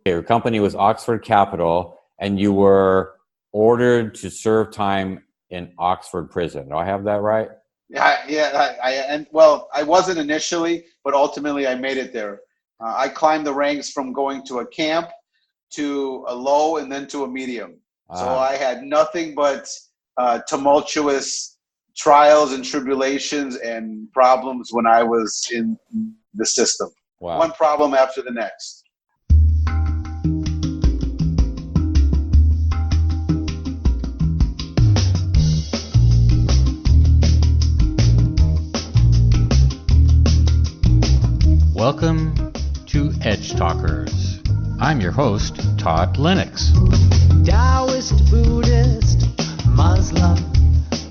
Okay, your company was Oxford Capital, and you were ordered to serve time in Oxford prison. Do I have that right? I wasn't initially, but ultimately I made it there. I climbed the ranks from going to a camp to a low and then to a medium. So I had nothing but tumultuous trials and tribulations and problems when I was in the system. Wow. One problem after the next. Welcome to Edgetalkers. I'm your host, Todd Lennox. Taoist, Buddhist, Muslim,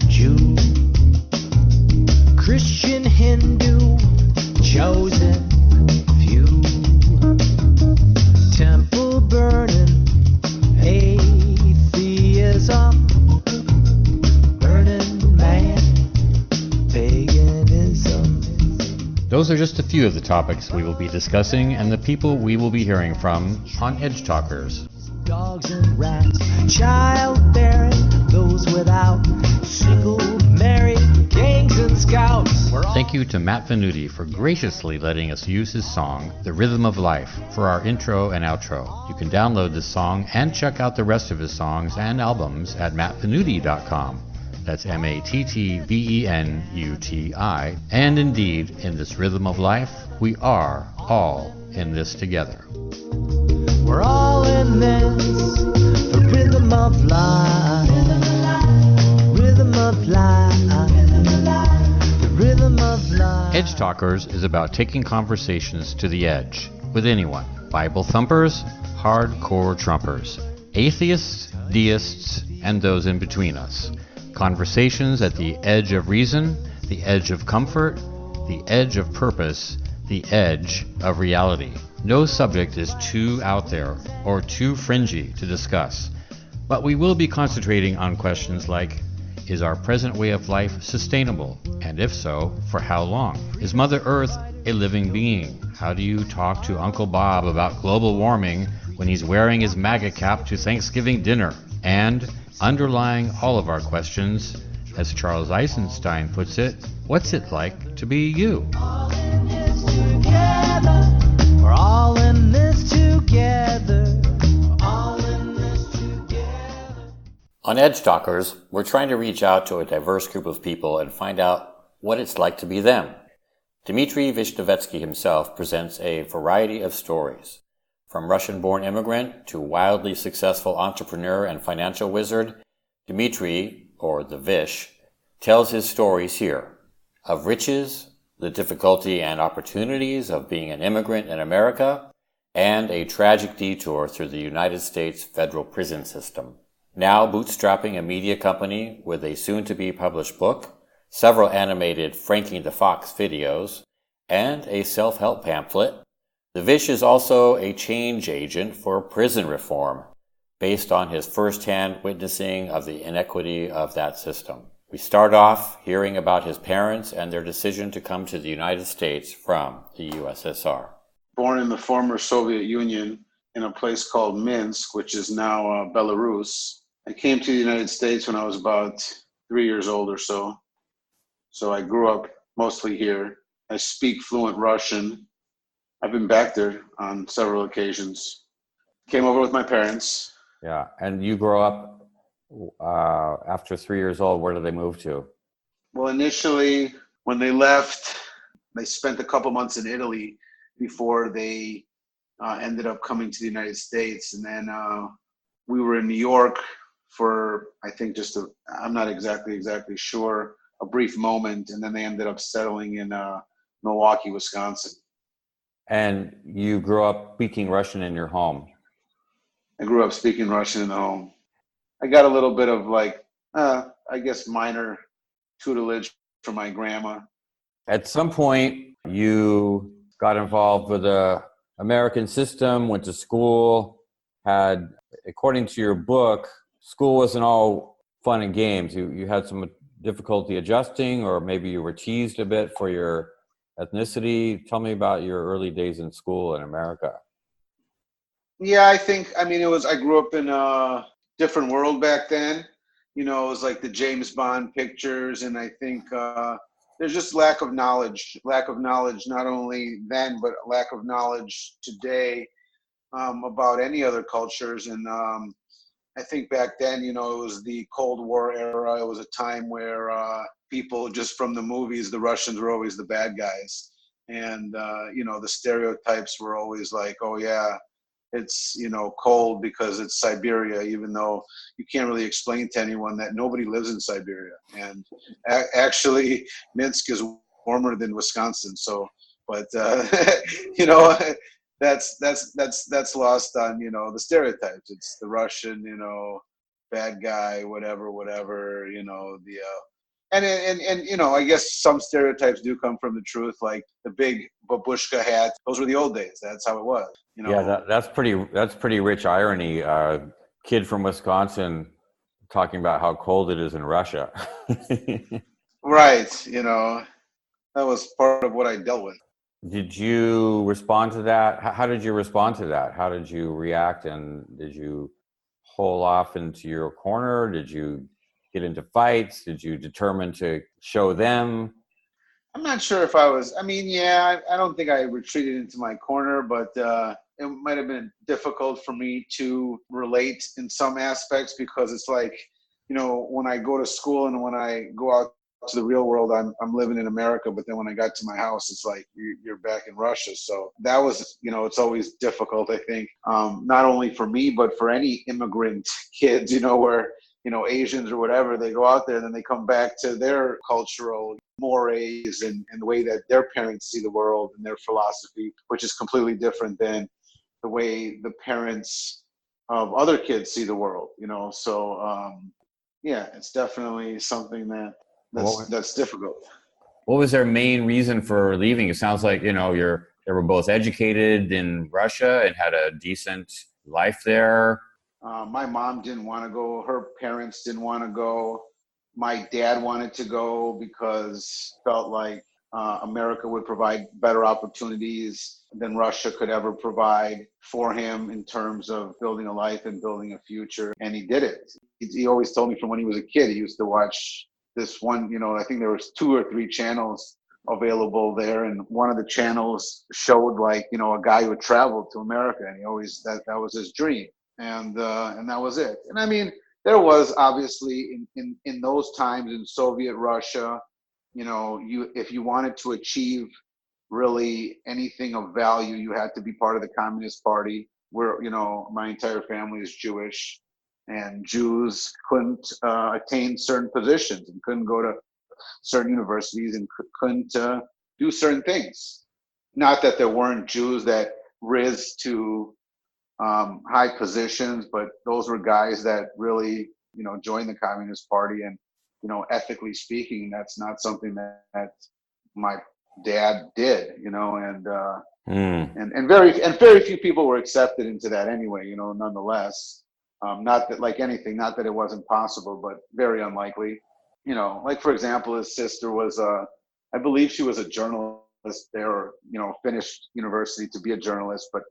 Jew, Christian, Hindu, chosen few, temple burning, atheism, burning man, paganism. Those are just a few of the topics we will be discussing and the people we will be hearing from on Edgetalkers. Dogs and rats, childbearing, those without, single, married, gangs and scouts. Thank you to Matt Venuti for graciously letting us use his song, The Rhythm of Life, for our intro and outro. You can download this song and check out the rest of his songs and albums at mattvenuti.com. That's MATTVENUTI. And indeed, in this rhythm of life, we are all in this together. We're all in this, the rhythm of life. Rhythm of life. The rhythm of life. Edgetalkers is about taking conversations to the edge with anyone. Bible thumpers, hardcore Trumpers, atheists, deists, and those in between us. Conversations at the edge of reason, the edge of comfort, the edge of purpose, the edge of reality. No subject is too out there or too fringy to discuss, but we will be concentrating on questions like, is our present way of life sustainable? And if so, for how long? Is Mother Earth a living being? How do you talk to Uncle Bob about global warming when he's wearing his MAGA cap to Thanksgiving dinner? And underlying all of our questions, as Charles Eisenstein puts it, what's it like to be you? All in this together. We're all in this together. All in this together. On Edgetalkers, we're trying to reach out to a diverse group of people and find out what it's like to be them. Dimitry Vishnevetsky himself presents a variety of stories. From Russian-born immigrant to wildly successful entrepreneur and financial wizard, Dimitry, or the Vish, tells his stories here of riches, the difficulty and opportunities of being an immigrant in America, and a tragic detour through the United States federal prison system. Now bootstrapping a media company with a soon-to-be published book, several animated Frankie the Fox videos, and a self-help pamphlet, the Vish is also a change agent for prison reform, based on his first-hand witnessing of the inequity of that system. We start off hearing about his parents and their decision to come to the United States from the USSR. Born in the former Soviet Union in a place called Minsk, which is now Belarus. I came to the United States when I was about 3 years old or so. So I grew up mostly here. I speak fluent Russian. I've been back there on several occasions. Came over with my parents. Yeah, and you grow up after 3 years old. Where did they move to? Well, initially, when they left, they spent a couple months in Italy before they ended up coming to the United States. And then we were in New York for, I think, I'm not exactly sure, a brief moment. And then they ended up settling in Milwaukee, Wisconsin. And you grew up speaking Russian in your home? I grew up speaking Russian in the home. I got a little bit of minor tutelage from my grandma. At some point, you got involved with the American system, went to school, according to your book, school wasn't all fun and games. You had some difficulty adjusting, or maybe you were teased a bit for your ethnicity. Tell me about your early days in school in America. Yeah, I mean, I grew up in a different world back then. It was like the James Bond pictures, and I think there's just lack of knowledge, not only then, but lack of knowledge today about any other cultures. And I think back then, it was the Cold War era. It was a time where people just from the movies, the Russians were always the bad guys. And, the stereotypes were always like, oh, yeah, it's, cold because it's Siberia, even though you can't really explain to anyone that nobody lives in Siberia. And actually, Minsk is warmer than Wisconsin. So, but, you know, that's lost on the stereotypes. It's the Russian bad guy, whatever, the and I guess some stereotypes do come from the truth, like the big babushka hat. Those were the old days. That's how it was. Yeah, that's pretty rich irony. Kid from Wisconsin talking about how cold it is in Russia. Right. That was part of what I dealt with. Did you respond to that? How did you respond to that? How did you react? And did you hole off into your corner? Did you get into fights? Did you determine to show them? I'm not sure if I was. I mean, yeah, I don't think I retreated into my corner, but it might have been difficult for me to relate in some aspects because it's like, when I go to school and when I go out to the real world, I'm living in America, but then when I got to my house, it's like you're back in Russia. So that was, it's always difficult, I think, not only for me, but for any immigrant kids, where Asians or whatever, they go out there and then they come back to their cultural mores and the way that their parents see the world and their philosophy, which is completely different than the way the parents of other kids see the world, So, yeah, it's definitely something that's difficult. What was their main reason for leaving? It sounds like, they were both educated in Russia and had a decent life there. My mom didn't want to go. Her parents didn't want to go. My dad wanted to go because felt like America would provide better opportunities than Russia could ever provide for him in terms of building a life and building a future. And he did it. He always told me from when he was a kid, he used to watch this one, I think there was 2 or 3 channels available there. And one of the channels showed like, a guy who had traveled to America, and he always, that was his dream. And that was it. And I mean, there was obviously in those times in Soviet Russia, if you wanted to achieve really anything of value, you had to be part of the Communist Party. Where my entire family is Jewish, and Jews couldn't attain certain positions and couldn't go to certain universities and couldn't do certain things. Not that there weren't Jews that rose to high positions, but those were guys that really, joined the Communist Party. And, ethically speaking, that's not something that my dad did, and very few people were accepted into that anyway, nonetheless. Not that like anything, not that it wasn't possible, but very unlikely. Like for example, his sister was I believe she was a journalist there, or, finished university to be a journalist, but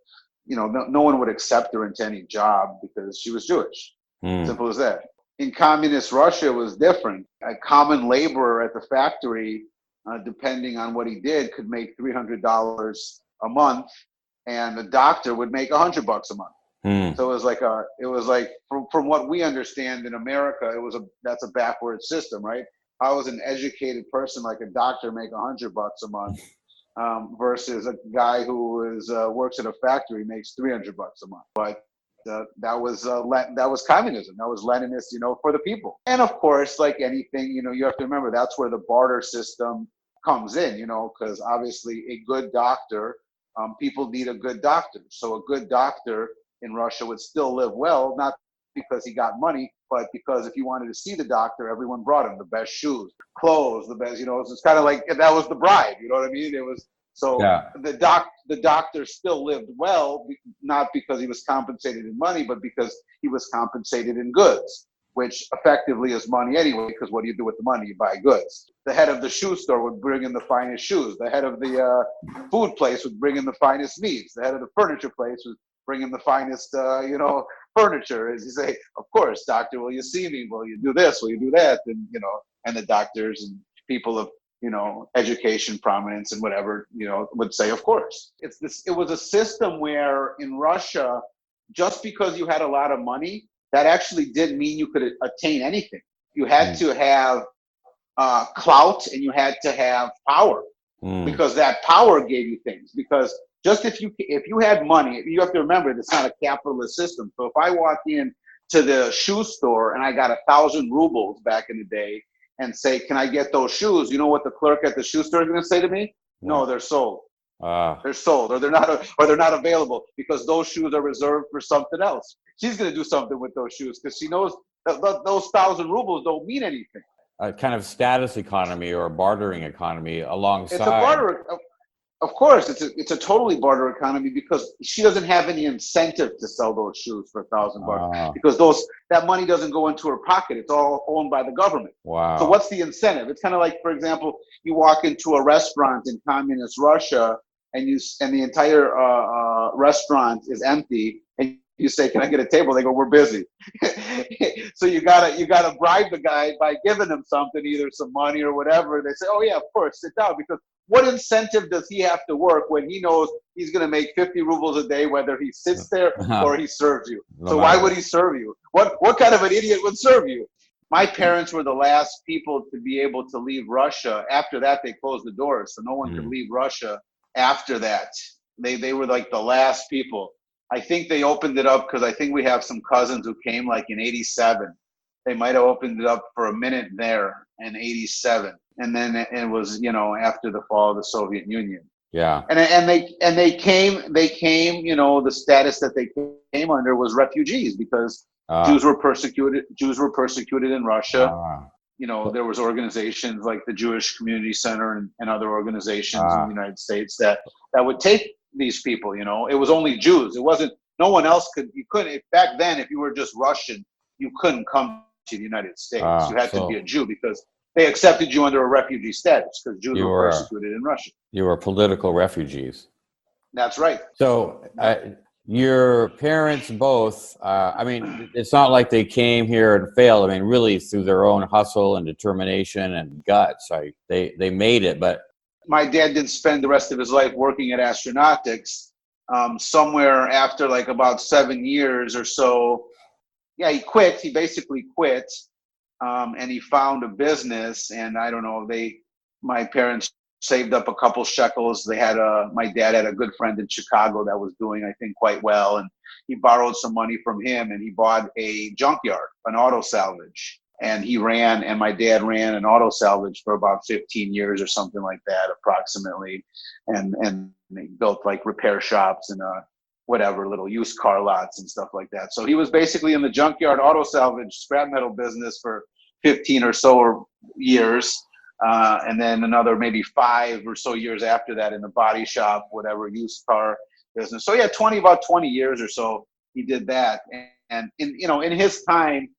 no one would accept her into any job because she was Jewish. Simple as that. In communist Russia, it was different. A common laborer at the factory, depending on what he did, could make $300 a month, and a doctor would make $100 a month. So it was like from what we understand in America, that's a backward system, right? How does an educated person like a doctor make $100 a month? Versus a guy who works at a factory makes $300 a month. But that was communism. That was Leninist, for the people. And of course, like anything, you have to remember that's where the barter system comes in, because obviously a good doctor, people need a good doctor. So a good doctor in Russia would still live well, not because he got money, but because if you wanted to see the doctor, everyone brought him the best shoes, clothes, the best, it's kind of like that was the bribe, you know what I mean? It was the doctor still lived well, not because he was compensated in money, but because he was compensated in goods, which effectively is money anyway, because what do you do with the money? You buy goods. The head of the shoe store would bring in the finest shoes. The head of the food place would bring in the finest meats. The head of the furniture place would bring him the finest, furniture. As you say, of course, doctor, will you see me? Will you do this? Will you do that? And, and the doctors and people of, education, prominence, and whatever, would say, of course. It was a system where in Russia, just because you had a lot of money, that actually didn't mean you could attain anything. You had to have clout, and you had to have power, because that power gave you things. Because just if you had money, you have to remember it's not a capitalist system. So if I walk in to the shoe store and I got 1,000 rubles back in the day and say, "Can I get those shoes?" You know what the clerk at the shoe store is going to say to me? "No, they're sold. They're sold, or they're not available, because those shoes are reserved for something else." She's going to do something with those shoes because she knows that those 1,000 rubles don't mean anything. A kind of status economy or a bartering economy alongside. It's a barter. Of course, it's a totally barter economy, because she doesn't have any incentive to sell those shoes for $1,000, because that money doesn't go into her pocket. It's all owned by the government. Wow. So what's the incentive? It's kind of like, for example, you walk into a restaurant in communist Russia, and the entire restaurant is empty, and you say, "Can I get a table?" They go, "We're busy." So you gotta bribe the guy by giving him something, either some money or whatever. They say, "Oh yeah, of course, sit down," because what incentive does he have to work when he knows he's going to make 50 rubles a day, whether he sits there or he serves you? So why would he serve you? What kind of an idiot would serve you? My parents were the last people to be able to leave Russia. After that, they closed the doors, so no one could leave Russia after that. They were like the last people. I think they opened it up because I think we have some cousins who came like in 87. They might have opened it up for a minute there in 87. And then it was, after the fall of the Soviet Union. Yeah. And they came, the status that they came under was refugees, because Jews were persecuted in Russia. There was organizations like the Jewish Community Center and other organizations in the United States that would take these people. It was only Jews. It wasn't, no one else you couldn't, back then, if you were just Russian, you couldn't come to the United States. You had to be a Jew, because they accepted you under a refugee status, because Jews were persecuted in Russia. You were political refugees. That's right. So your parents both, it's not like they came here and failed. Really through their own hustle and determination and guts, they made it. But my dad didn't spend the rest of his life working at astronautics. Somewhere after like about 7 years or so, he quit. He basically quit. And he found a business, and I don't know, my parents saved up a couple shekels. My dad had a good friend in Chicago that was doing, I think, quite well. And he borrowed some money from him, and he bought a junkyard, an auto salvage. And my dad ran an auto salvage for about 15 years or something like that, approximately. And they built like repair shops and whatever, little used car lots and stuff like that. So he was basically in the junkyard auto salvage scrap metal business for 15 or so years. And then another maybe 5 or so years after that in the body shop, whatever, used car business. So yeah, about 20 years or so he did that. And in his time,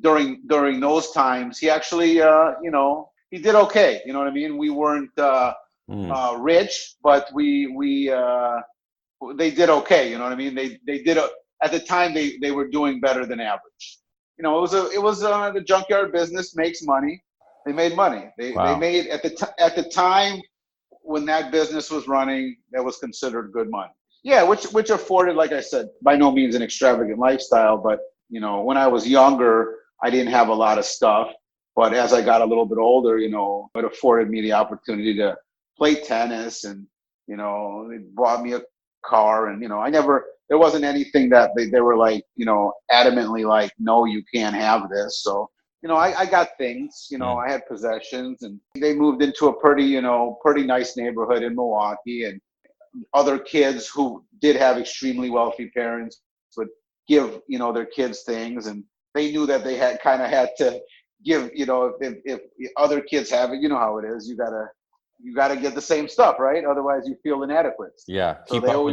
during those times, he actually, he did okay. You know what I mean? We weren't rich, but they did okay. You know what I mean? They did at the time they were doing better than average. It was the junkyard business makes money. They made money. They made at the time when that business was running, that was considered good money. Yeah, which afforded, like I said, by no means an extravagant lifestyle. But when I was younger, I didn't have a lot of stuff. But as I got a little bit older, it afforded me the opportunity to play tennis, and they bought me a car, and there wasn't anything that they were like adamantly like, no, you can't have this. So I got things, I had possessions, and they moved into a pretty nice neighborhood in Milwaukee, and other kids who did have extremely wealthy parents would give their kids things, and they knew that they had to give, if other kids have it, you know how it is, you gotta get the same stuff, right? Otherwise you feel inadequate. Yeah, so keep up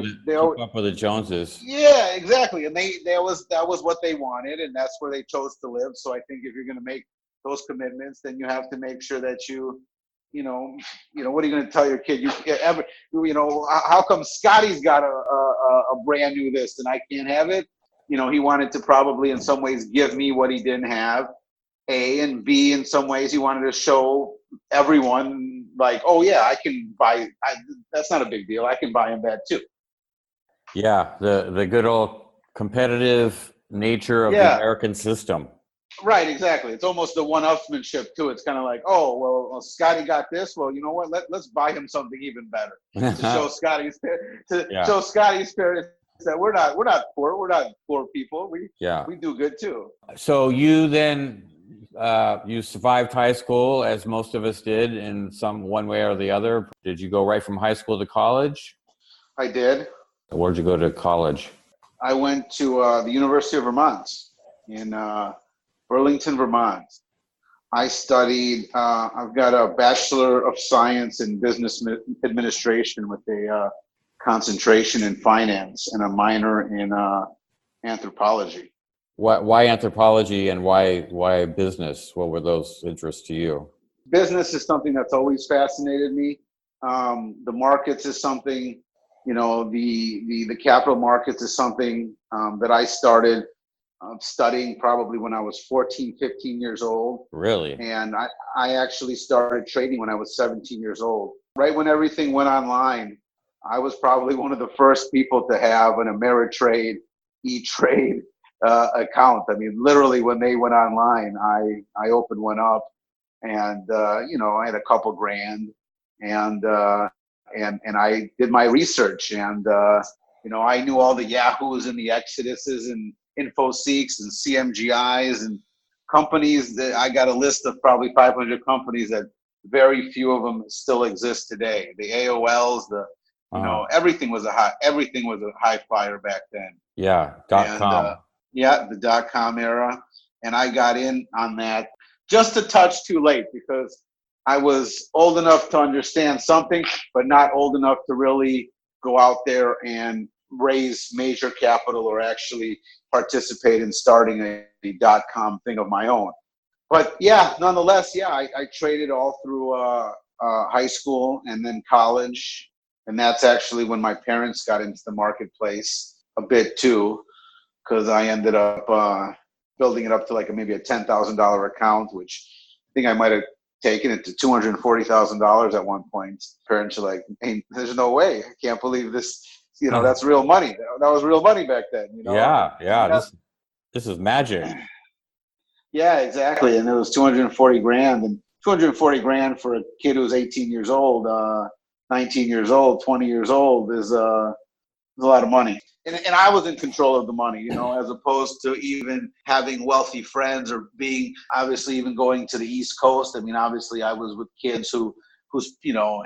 with the Joneses. Yeah, exactly. And that was what they wanted, and that's where they chose to live. So I think if you're going to make those commitments, then you have to make sure that you what are you going to tell your kid? How come Scotty's got a brand new this and I can't have it? He wanted to probably in some ways give me what he didn't have. A, and B, in some ways he wanted to show everyone like, oh yeah, I can buy. That's not a big deal. I can buy him that too. Yeah, the good old competitive nature of the American system. Right, exactly. It's almost the one-upsmanship too. It's kind of like, oh, well, Scotty got this. Well, you know what? Let's buy him something even better to show Scotty's parents that we're not poor. We're not poor people. We do good too. So you then you survived high school, as most of us did, in one way or the other. Did you go right from high school to college? I did. Where'd you go to college? I went to the University of Vermont in Burlington, Vermont. I studied, I've got a Bachelor of Science in Business Administration with a concentration in finance and a minor in anthropology. Why anthropology and why business? What were those interests to you? Business is something that's always fascinated me. The markets is something, the capital markets is something that I started studying probably when I was 14, 15 years old. Really? And I actually started trading when I was 17 years old. Right when everything went online, I was probably one of the first people to have an Ameritrade E-Trade account. I mean, literally when they went online, I opened one up and, I had a couple grand and I did my research and, I knew all the Yahoos and the Exoduses and InfoSeeks and CMGIs and companies that I got a list of probably 500 companies that very few of them still exist today. The AOLs, everything was a high flyer back then. Yeah, .com. The .com era. And I got in on that just a touch too late because I was old enough to understand something, but not old enough to really go out there and raise major capital or actually participate in starting a .com thing of my own. But nonetheless, I traded all through high school and then college. And that's actually when my parents got into the marketplace a bit too, because I ended up building it up to like maybe a $10,000 account, which I think I might have taken it to $240,000 at one point. Parents are like, hey, there's no way. I can't believe this. That's real money. That was real money back then. Yeah. This is magic. Yeah, exactly. And it was 240 grand, and 240 grand for a kid who's 18 years old, 19 years old, 20 years old is a lot of money. And I was in control of the money, as opposed to even having wealthy friends or being obviously even going to the East Coast. I mean, obviously I was with kids who's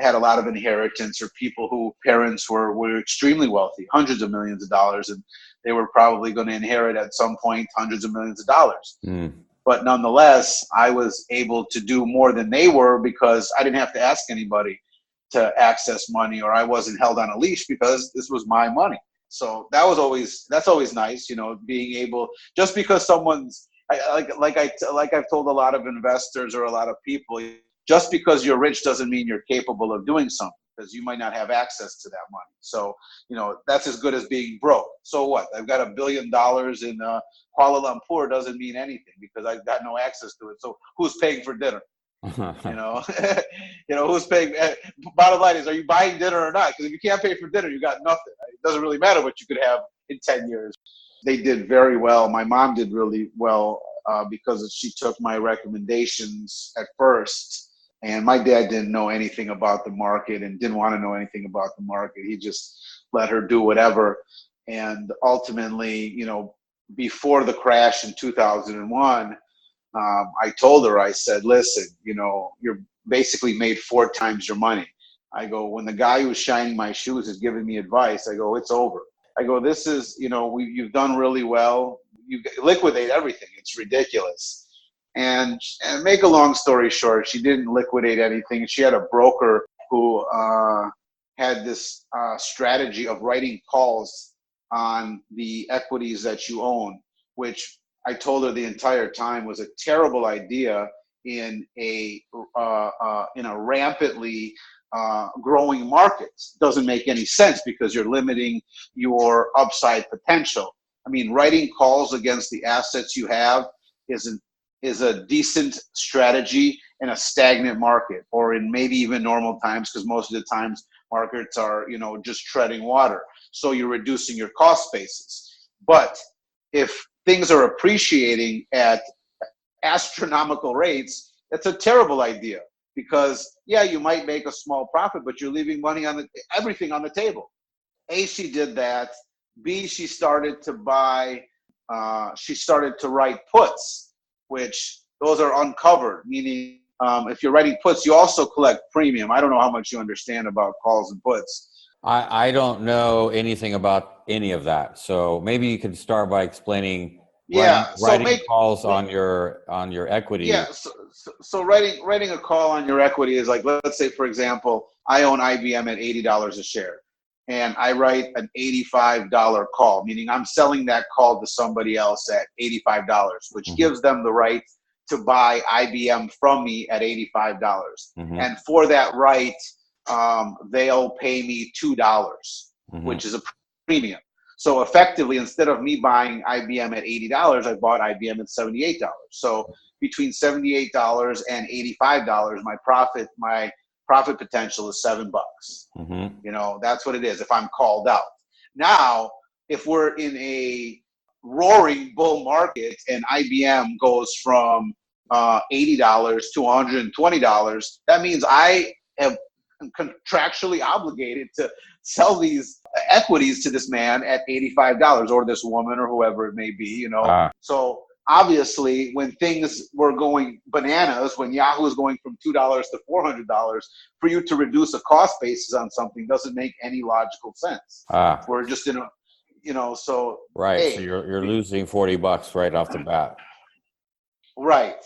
had a lot of inheritance or people who parents were extremely wealthy, hundreds of millions of dollars, and they were probably going to inherit at some point hundreds of millions of dollars. But nonetheless, I was able to do more than they were because I didn't have to ask anybody to access money, or I wasn't held on a leash because this was my money. So that's always nice, being able, just because someone's like I've told a lot of investors or a lot of people, just because you're rich doesn't mean you're capable of doing something, because you might not have access to that money. So, that's as good as being broke. So what? I've got $1 billion in Kuala Lumpur doesn't mean anything because I've got no access to it. So who's paying for dinner? Who's paying? Bottom line is, are you buying dinner or not? Because if you can't pay for dinner, you got nothing. It doesn't really matter what you could have in 10 years. They did very well. My mom did really well because she took my recommendations at first. And my dad didn't know anything about the market and didn't want to know anything about the market. He just let her do whatever. And ultimately, before the crash in 2001, I told her, I said, listen, you're basically made 4 times your money. I go, when the guy who's shining my shoes is giving me advice, I go, it's over. I go, this is, you've done really well. You liquidate everything. It's ridiculous. And make a long story short, she didn't liquidate anything. She had a broker who had this strategy of writing calls on the equities that you own, which I told her the entire time was a terrible idea in a rampantly growing market. Doesn't make any sense because you're limiting your upside potential. I mean, writing calls against the assets you have is a decent strategy in a stagnant market, or in maybe even normal times, because most of the times markets are, just treading water. So you're reducing your cost basis. But if things are appreciating at astronomical rates, that's a terrible idea, because you might make a small profit, but you're leaving money everything on the table. A, she did that. B, she started to write puts, which those are uncovered, meaning if you're writing puts, you also collect premium. I don't know how much you understand about calls and puts. I don't know anything about any of that. So maybe you could start by explaining writing calls on your equity. Yeah. So writing a call on your equity is like, let's say, for example, I own IBM at $80 a share, and I write an $85 call, meaning I'm selling that call to somebody else at $85, which gives them the right to buy IBM from me at $85. And for that right, they'll pay me $2, which is a premium. So effectively, instead of me buying IBM at $80, I bought IBM at $78. So between $78 and $85, my profit potential is $7. That's what it is if I'm called out. Now, if we're in a roaring bull market and IBM goes from $80 to $120, that means I am contractually obligated to sell these equities to this man at $85, or this woman, or whoever it may be, So obviously, when things were going bananas, when Yahoo was going from $2 to $400, for you to reduce a cost basis on something doesn't make any logical sense. We're just in a, so right. Hey, so you're losing $40 right off the bat. Right.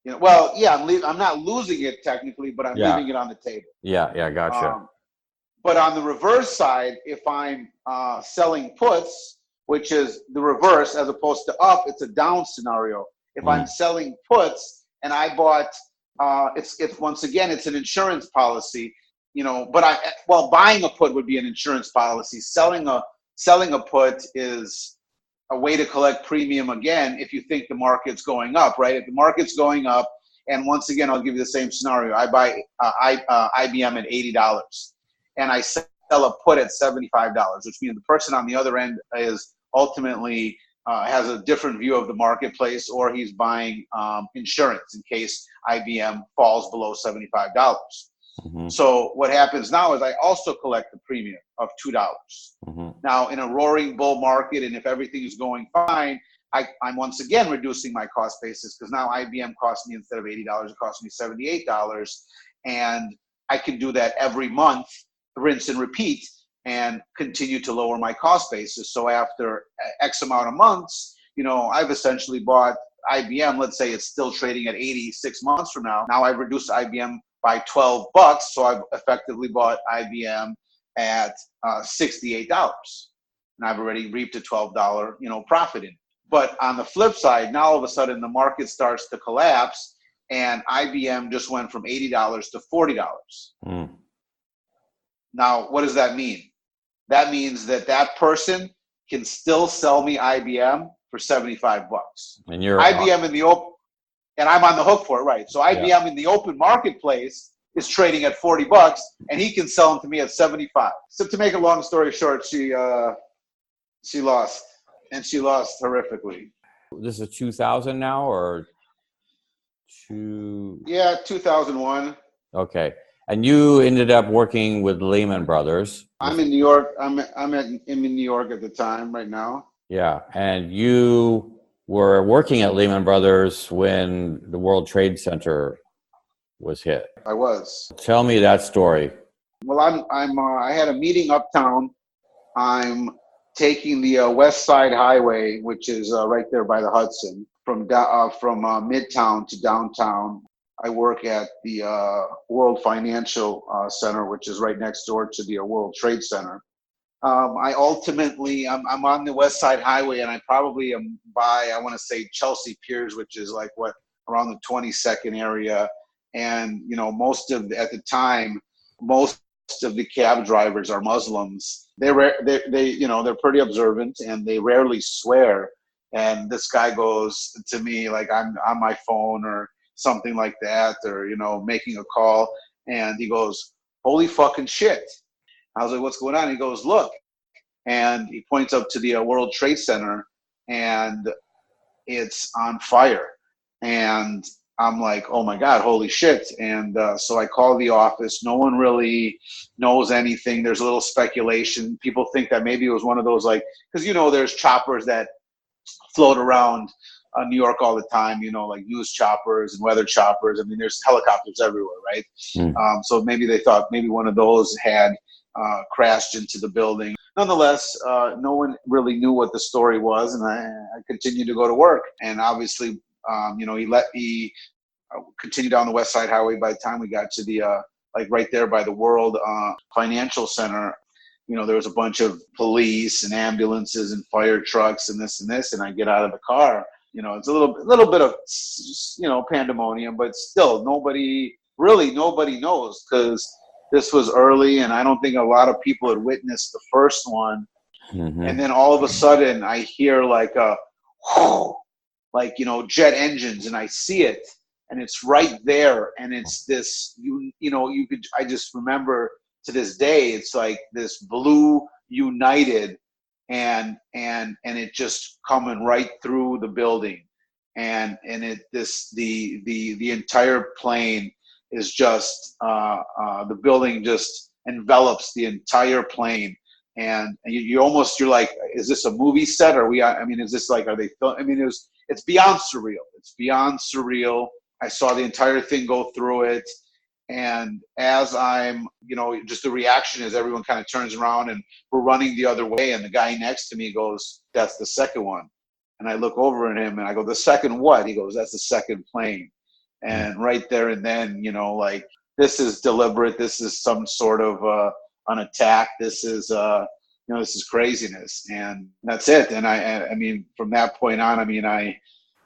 I'm not losing it technically, but I'm leaving it on the table. Yeah, gotcha. But on the reverse side, if I'm selling puts, which is the reverse as opposed to up, it's a down scenario. If I'm selling puts and I bought, it's once again, it's an insurance policy, but buying a put would be an insurance policy. Selling a put is a way to collect premium again if you think the market's going up, right? If the market's going up, and once again, I'll give you the same scenario. I buy IBM at $80 and I sell a put at $75, which means the person on the other end is ultimately has a different view of the marketplace, or he's buying insurance in case IBM falls below $75. So what happens now is I also collect the premium of $2. Now, in a roaring bull market, and if everything is going fine, I'm once again reducing my cost basis, because now IBM costs me, instead of $80, it costs me $78. And I can do that every month, rinse and repeat, and continue to lower my cost basis. So after X amount of months, I've essentially bought IBM. Let's say it's still trading at 86 months from now. Now I've reduced IBM by $12. So I've effectively bought IBM at $68. And I've already reaped a $12, profit in it. But on the flip side, now all of a sudden the market starts to collapse, and IBM just went from $80 to $40. Now, what does that mean? That means that person can still sell me IBM for $75. And you're IBM in the open, and I'm on the hook for it, right? So IBM in the open marketplace is trading at $40, and he can sell them to me at $75. So to make a long story short, she lost, and she lost horrifically. This is 2000 now, or 2001. Okay. And you ended up working with Lehman Brothers. I'm in New York. I'm in New York at the time right now. Yeah. And you were working at Lehman Brothers when the World Trade Center was hit. I was. Tell me that story. Well, I had a meeting uptown. I'm taking the West Side Highway, which is right there by the Hudson, from Midtown to downtown. I work at the World Financial Center, which is right next door to the World Trade Center. I'm on the West Side Highway, and I probably am by, I want to say, Chelsea Piers, which is like around the 22nd area. And, you know, at the time, most of the cab drivers are Muslims. They you know, they're pretty observant and they rarely swear. And this guy goes to me like I'm on my phone or something like that, or, you know, making a call. And he goes, "Holy fucking shit." I was like, "What's going on?" He goes, "Look." And he points up to the World Trade Center and it's on fire. And I'm like, "Oh my God, holy shit." And so I call the office. No one really knows anything. There's a little speculation. People think that maybe it was one of those, like, because, you know, there's choppers that float around New York all the time, you know, like news choppers and weather choppers. I mean, there's helicopters everywhere, right? So maybe they thought maybe one of those had crashed into the building. Nonetheless, no one really knew what the story was, and I continued to go to work. And obviously, you know, he continued down the West Side Highway. By the time we got to the like right there by the World Financial Center, you know, there was a bunch of police and ambulances and fire trucks and this and this. And I get out of the car. You know, it's a little bit of, you know, pandemonium, but still nobody knows, because this was early and I don't think a lot of people had witnessed the first one. And then all of a sudden I hear like a whoo, like, you know, jet engines, and I see it and it's right there. And it's this, I just remember to this day, it's like this blue United, and it just coming right through the building, and the entire plane is just the building just envelops the entire plane, and you're like, is this a movie set? Is this like, are they it's beyond surreal. It's beyond surreal. I saw the entire thing go through it. And as I'm, you know, just the reaction is everyone kind of turns around and we're running the other way. And the guy next to me goes, "That's the second one." And I look over at him and I go, "The second what?" He goes, "That's the second plane." And right there and then, you know, like, this is deliberate. This is some sort of an attack. This is, you know, this is craziness. And that's it. And I mean, from that point on,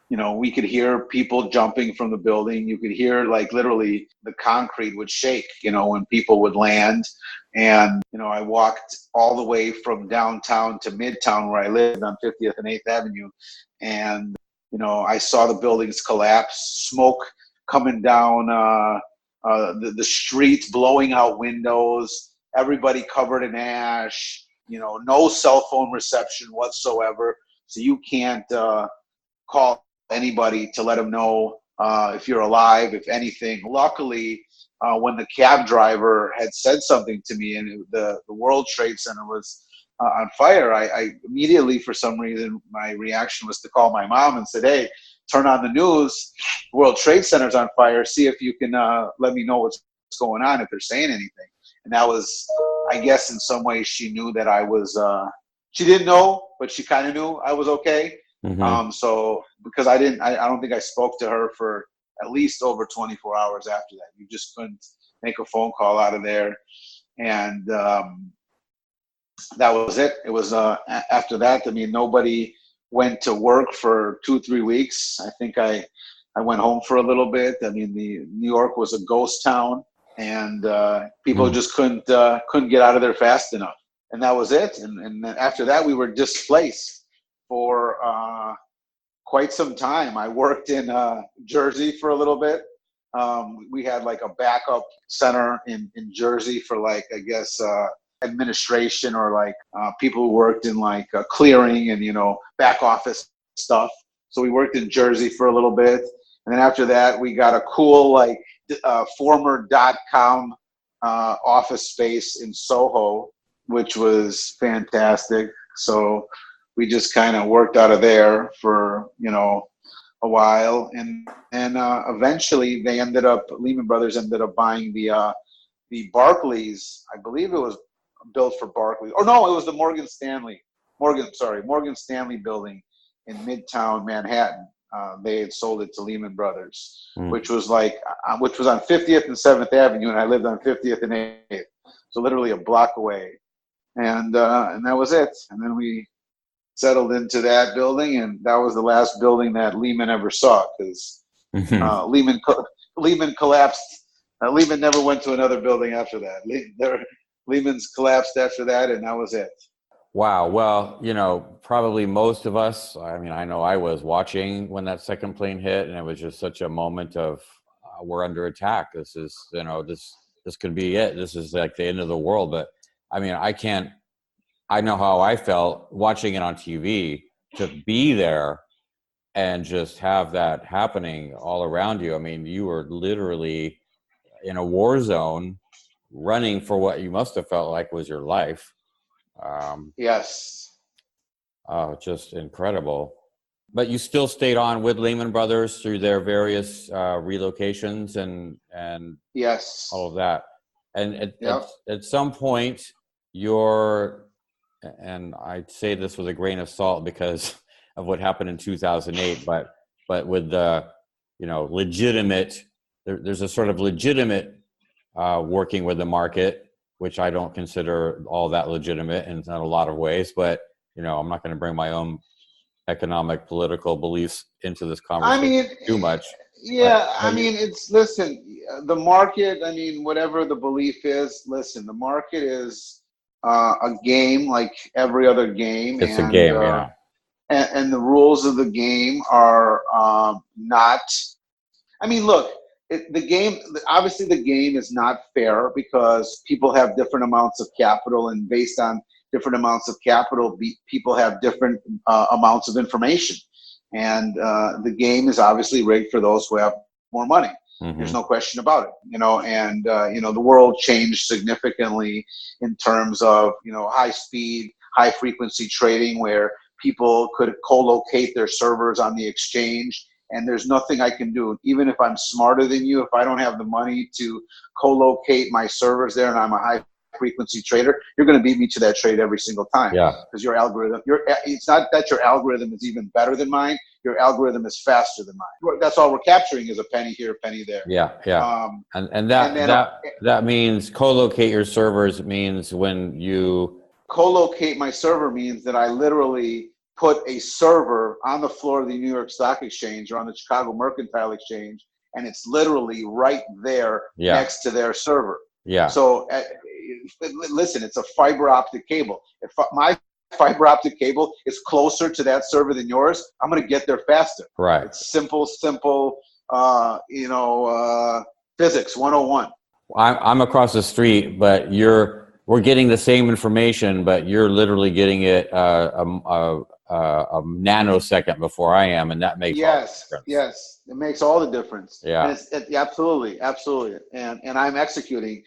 you know, we could hear people jumping from the building. You could hear, like, literally the concrete would shake, you know, when people would land. And, you know, I walked all the way from downtown to Midtown, where I lived on 50th and 8th Avenue. And, you know, I saw the buildings collapse, smoke coming down the street, blowing out windows, everybody covered in ash, you know, no cell phone reception whatsoever. So you can't call anybody to let them know if you're alive, if anything. Luckily, when the cab driver had said something to me and the World Trade Center was on fire, I immediately, for some reason, my reaction was to call my mom and said, "Hey, turn on the news. World Trade Center's on fire. See if you can let me know what's going on, if they're saying anything." And that was, I guess, in some ways she knew that I was, she didn't know, but she kind of knew I was okay. So because I don't think I spoke to her for at least over 24 hours after that. You just couldn't make a phone call out of there. And that was it. It was after that, I mean, nobody went to work for 2-3 weeks. I think I went home for a little bit. I mean, New York was a ghost town, and people just couldn't get out of there fast enough. And that was it. And after that, we were displaced for quite some time. I worked in Jersey for a little bit. We had like a backup center in Jersey for, like, I guess, administration, or like people who worked in like clearing and, you know, back office stuff. So we worked in Jersey for a little bit. And then after that, we got a cool, like, former .com office space in Soho, which was fantastic. So we just kind of worked out of there for, you know, a while. And eventually Lehman Brothers ended up buying the Barclays. I believe it was built for Barclays. Or no, it was the Morgan Stanley building in Midtown Manhattan. They had sold it to Lehman Brothers, which was on 50th and 7th Avenue, and I lived on 50th and 8th. So literally a block away. And that was it. And then we settled into that building, and that was the last building that Lehman ever saw, because Mhm. Lehman collapsed. Lehman never went to another building after that. Lehman's collapsed after that, and that was it. Wow. Well, probably most of us, I mean, I know I was watching when that second plane hit, and it was just such a moment of we're under attack. This is, this could be it. This is like the end of the world. But I mean, I know how I felt watching it on TV, to be there and just have that happening all around you. I mean, you were literally in a war zone running for what you must have felt like was your life. Yes. Oh, just incredible. But you still stayed on with Lehman Brothers through their various relocations and Yes. all of that. And Yep. at some point, and I say this with a grain of salt because of what happened in 2008, but with the, legitimate, there's a sort of legitimate working with the market, which I don't consider all that legitimate in a lot of ways, but I'm not going to bring my own economic, political beliefs into this I conversation mean, too much. yeah, But listen, the market, whatever the belief is, listen, the market is a game like every other game, it's a game, yeah. and the rules of the game are not, look, the game, obviously the game is not fair because people have different amounts of capital, and based on different amounts of capital, people have different amounts of information. And the game is obviously rigged for those who have more money. Mm-hmm. There's no question about it, and the world changed significantly in terms of, high speed, high frequency trading, where people could co-locate their servers on the exchange, and there's nothing I can do. Even if I'm smarter than you, if I don't have the money to co-locate my servers there and I'm a high frequency trader, you're going to beat me to that trade every single time. Yeah. Because your algorithm, it's not that your algorithm is even better than mine. Your algorithm is faster than mine. That's all we're capturing is a penny here, a penny there. Yeah. And that means co-locate your servers means when you co-locate my server means that I literally put a server on the floor of the New York Stock Exchange or on the Chicago Mercantile Exchange, and it's literally right there next to their server. Yeah. So listen, it's a fiber optic cable. If my fiber optic cable is closer to that server than yours, I'm going to get there faster. Right. It's simple, physics 101. I'm across the street, but we're getting the same information, but you're literally getting it a nanosecond before I am, and that makes all the difference. Yes, it makes all the difference. Yeah, and absolutely, and I'm executing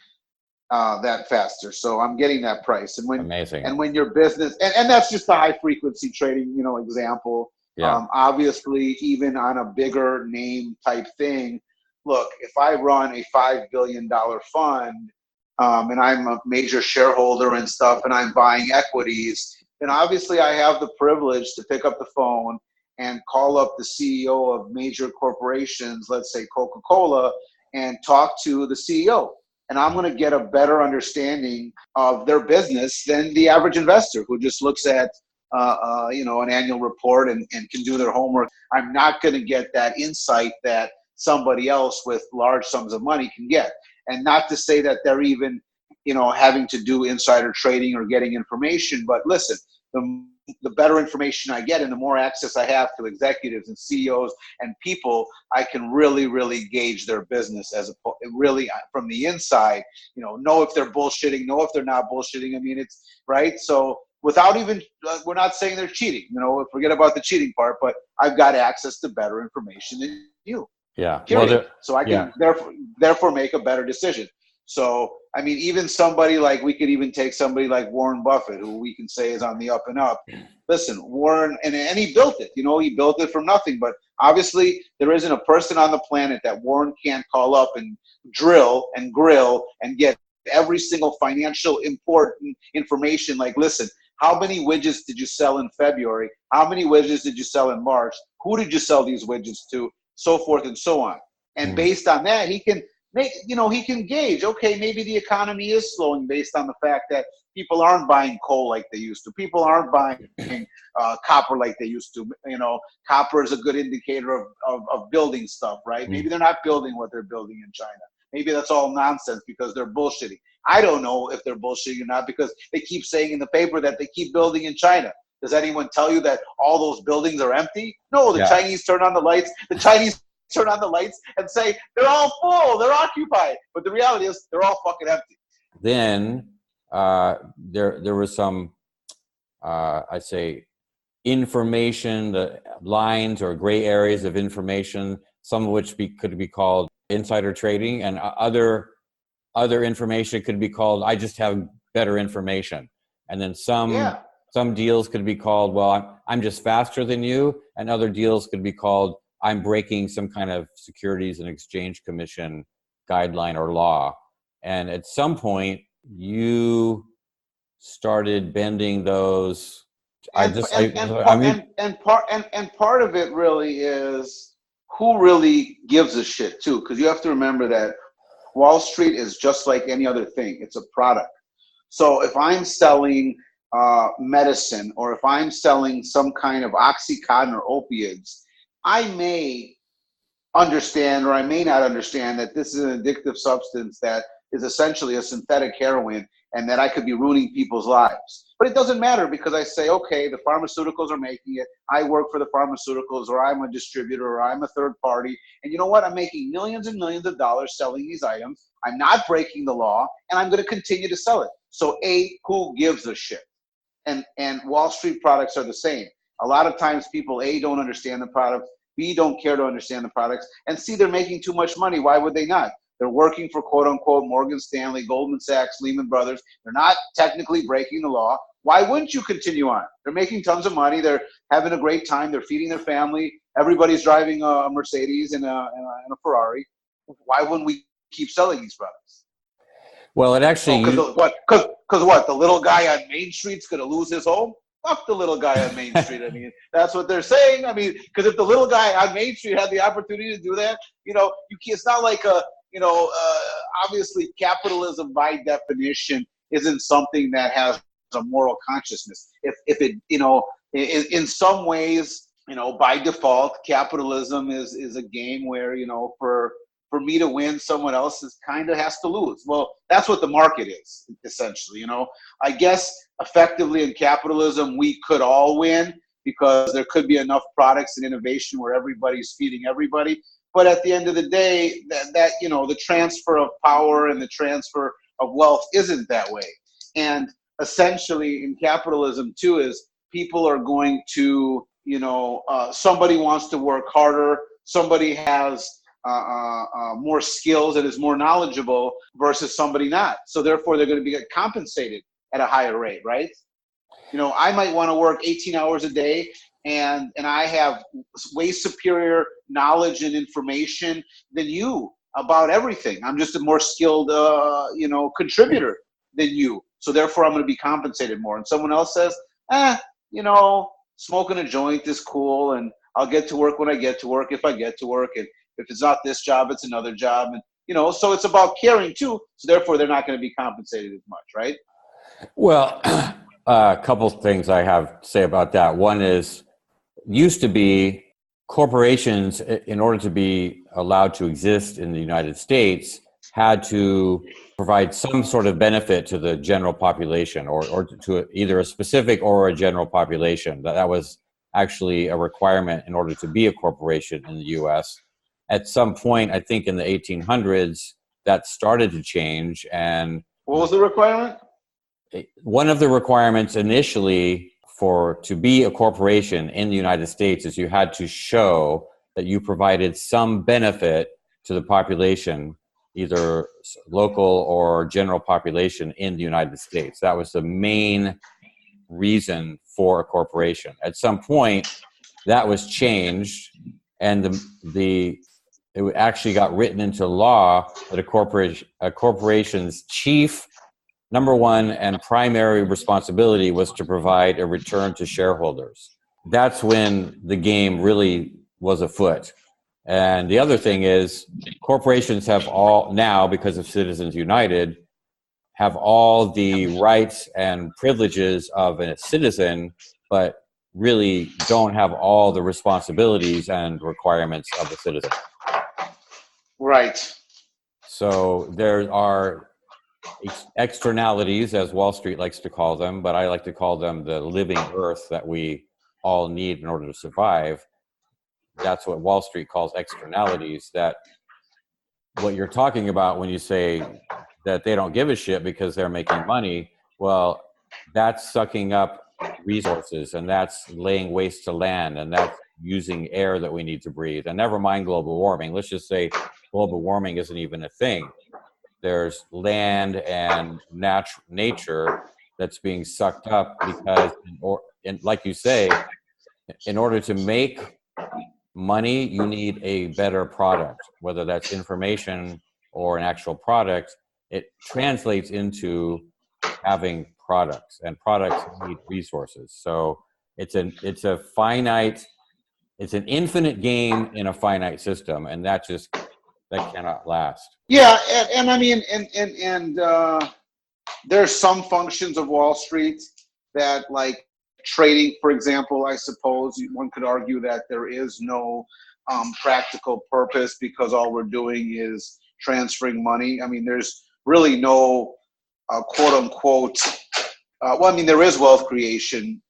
that faster, so I'm getting that price. And amazing. And when your business, and that's just a high frequency trading, example. Yeah. Obviously, even on a bigger name type thing, look, if I run a $5 billion fund, and I'm a major shareholder and stuff, and I'm buying equities, then obviously I have the privilege to pick up the phone and call up the CEO of major corporations, let's say Coca-Cola, and talk to the CEO. And I'm going to get a better understanding of their business than the average investor who just looks at an annual report and can do their homework. I'm not going to get that insight that somebody else with large sums of money can get. And not to say that they're even, having to do insider trading or getting information. But listen, the better information I get and the more access I have to executives and CEOs and people, I can really, really gauge their business really from the inside, know if they're bullshitting, know if they're not bullshitting. It's right. So without even, we're not saying they're cheating, forget about the cheating part, but I've got access to better information than you. Yeah. Period. So I can therefore make a better decision. So, even somebody like, we could even take somebody like Warren Buffett, who we can say is on the up and up. Listen, Warren, and he built it, he built it from nothing, but obviously there isn't a person on the planet that Warren can't call up and drill and grill and get every single financial important information. Like, listen, how many widgets did you sell in February? How many widgets did you sell in March? Who did you sell these widgets to? So forth and so on. And based on that, he can he can gauge, okay, maybe the economy is slowing based on the fact that people aren't buying coal like they used to. People aren't buying copper like they used to. Copper is a good indicator of building stuff, right? Maybe they're not building what they're building in China. Maybe that's all nonsense because they're bullshitting. I don't know if they're bullshitting or not because they keep saying in the paper that they keep building in China. Does anyone tell you that all those buildings are empty? No, the Chinese turn on the lights. The Chinese turn on the lights and say they're all full, they're occupied. But the reality is they're all fucking empty. Then there was some, I'd say, information, the lines or gray areas of information, some of which could be called insider trading, and other information could be called, I just have better information. And then some deals could be called, well, I'm just faster than you, and other deals could be called, I'm breaking some kind of Securities and Exchange Commission guideline or law. And at some point, you started bending those. Part of it really is who really gives a shit too, because you have to remember that Wall Street is just like any other thing. It's a product. So if I'm selling medicine, or if I'm selling some kind of Oxycontin or opiates, I may understand or I may not understand that this is an addictive substance that is essentially a synthetic heroin and that I could be ruining people's lives. But it doesn't matter because I say, okay, the pharmaceuticals are making it. I work for the pharmaceuticals, or I'm a distributor, or I'm a third party. And you know what? I'm making millions and millions of dollars selling these items. I'm not breaking the law, and I'm going to continue to sell it. So who gives a shit? And Wall Street products are the same. A lot of times people, don't understand the product, B, don't care to understand the products, and C, they're making too much money. Why would they not? They're working for quote unquote Morgan Stanley, Goldman Sachs, Lehman Brothers. They're not technically breaking the law. Why wouldn't you continue on? They're making tons of money. They're having a great time. They're feeding their family. Everybody's driving a Mercedes and a Ferrari. Why wouldn't we keep selling these products? Well, it actually... Because what? The little guy on Main Street's going to lose his home? Fuck the little guy on Main Street. I mean, that's what they're saying. I mean, because if the little guy on Main Street had the opportunity to do that, it's not like obviously capitalism by definition isn't something that has a moral consciousness. If it, in some ways, by default, capitalism is a game where, for me to win, someone else kind of has to lose. Well, that's what the market is, essentially. I guess effectively in capitalism, we could all win because there could be enough products and innovation where everybody's feeding everybody. But at the end of the day, that the transfer of power and the transfer of wealth isn't that way. And essentially in capitalism too is people are going to, somebody wants to work harder, somebody has more skills and is more knowledgeable versus somebody not. So therefore they're going to be compensated at a higher rate, right? I might want to work 18 hours a day and I have way superior knowledge and information than you about everything. I'm just a more skilled, contributor than you. So therefore I'm going to be compensated more. And someone else says, smoking a joint is cool and I'll get to work when I get to work, if I get to work. And if it's not this job, it's another job. And, so it's about caring too. So therefore they're not going to be compensated as much, right? Well, a couple of things I have to say about that. One is, used to be corporations, in order to be allowed to exist in the United States, had to provide some sort of benefit to the general population or to either a specific or a general population. That was actually a requirement in order to be a corporation in the U.S. At some point, I think in the 1800s, that started to change. And what was the requirement? One of the requirements initially to be a corporation in the United States is you had to show that you provided some benefit to the population, either local or general population in the United States. That was the main reason for a corporation. At some point, that was changed, and it actually got written into law that a corporation's chief, number one and primary responsibility was to provide a return to shareholders. That's when the game really was afoot. And the other thing is corporations have all now, because of Citizens United, have all the rights and privileges of a citizen, but really don't have all the responsibilities and requirements of a citizen. Right. So there are externalities, as Wall Street likes to call them, but I like to call them the living earth that we all need in order to survive. That's what Wall Street calls externalities. That what you're talking about when you say that they don't give a shit because they're making money, well, that's sucking up resources, and that's laying waste to land, and that's using air that we need to breathe. And never mind global warming. Let's just say global warming isn't even a thing. There's land and nature that's being sucked up because, like you say, in order to make money, you need a better product, whether that's information or an actual product. It translates into having products, and products need resources. So it's an infinite game in a finite system, and that cannot last. Yeah, and I mean, and there's some functions of Wall Street that, like trading, for example, I suppose one could argue that there is no practical purpose because all we're doing is transferring money. I mean, there's really no quote unquote, well, I mean, there is wealth creation,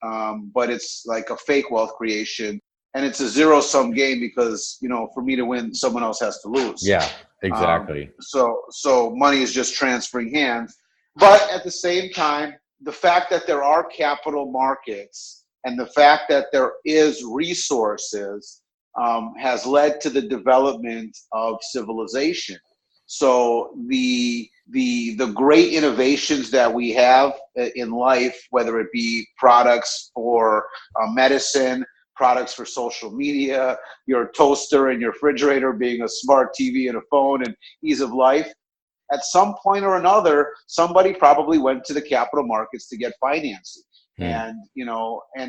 but it's like a fake wealth creation. And it's a zero-sum game because, for me to win, someone else has to lose. Yeah, exactly. So money is just transferring hands. But at the same time, the fact that there are capital markets and the fact that there is resources has led to the development of civilization. So the great innovations that we have in life, whether it be products for medicine, products for social media, your toaster and your refrigerator being a smart TV and a phone and ease of life, at some point or another, somebody probably went to the capital markets to get financing and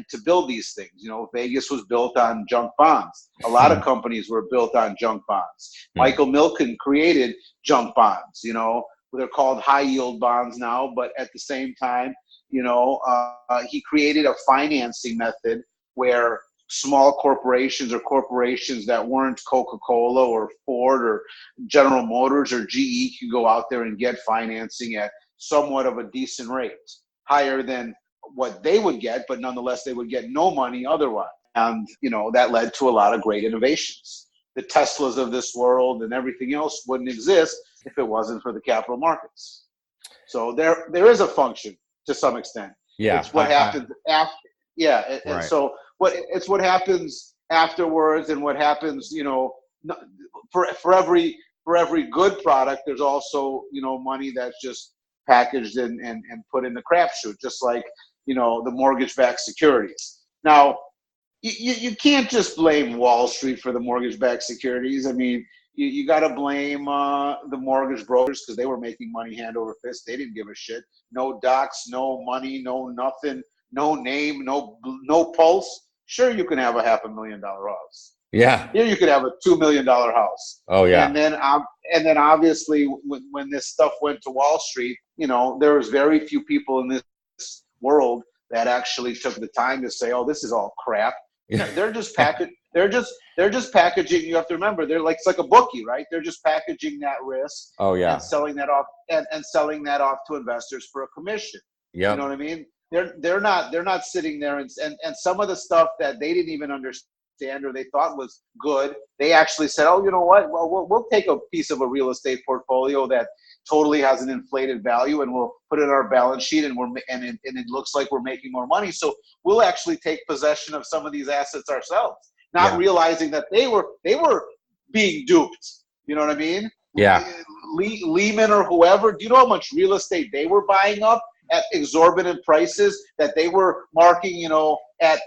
to build these things. Vegas was built on junk bonds. A lot of companies were built on junk bonds. Michael Milken created junk bonds, they're called high yield bonds now, but at the same time, he created a financing method where small corporations or corporations that weren't Coca-Cola or Ford or General Motors or GE could go out there and get financing at somewhat of a decent rate, higher than what they would get, but nonetheless they would get no money otherwise. And that led to a lot of great innovations. The Teslas of this world and everything else wouldn't exist if it wasn't for the capital markets. So there is a function to some extent. Yeah, it's what happens after. Yeah, and right. So it's what happens afterwards, and what happens, for every good product, there's also money that's just packaged and put in the crapshoot, just like the mortgage-backed securities. Now, you can't just blame Wall Street for the mortgage-backed securities. I mean, you got to blame the mortgage brokers because they were making money hand over fist. They didn't give a shit. No docs, no money, no nothing, no name, no pulse. Sure, you can have a $500,000 house. Yeah. Here you could have a $2 million house. Oh yeah. And then obviously when this stuff went to Wall Street, there was very few people in this world that actually took the time to say, "Oh, this is all crap." They're just packaging. They're just packaging. You have to remember, it's like a bookie, right? They're just packaging that risk. Oh yeah. And selling that off and selling that off to investors for a commission. Yeah. You know what I mean? They're not sitting there and some of the stuff that they didn't even understand or they thought was good, they actually said, "Oh, you know what? Well, we'll take a piece of a real estate portfolio that totally has an inflated value, and we'll put it in our balance sheet, and it looks like we're making more money. So we'll actually take possession of some of these assets ourselves, not realizing that they were being duped." You know what I mean? Yeah. Lehman or whoever. Do you know how much real estate they were buying up at exorbitant prices that they were marking, at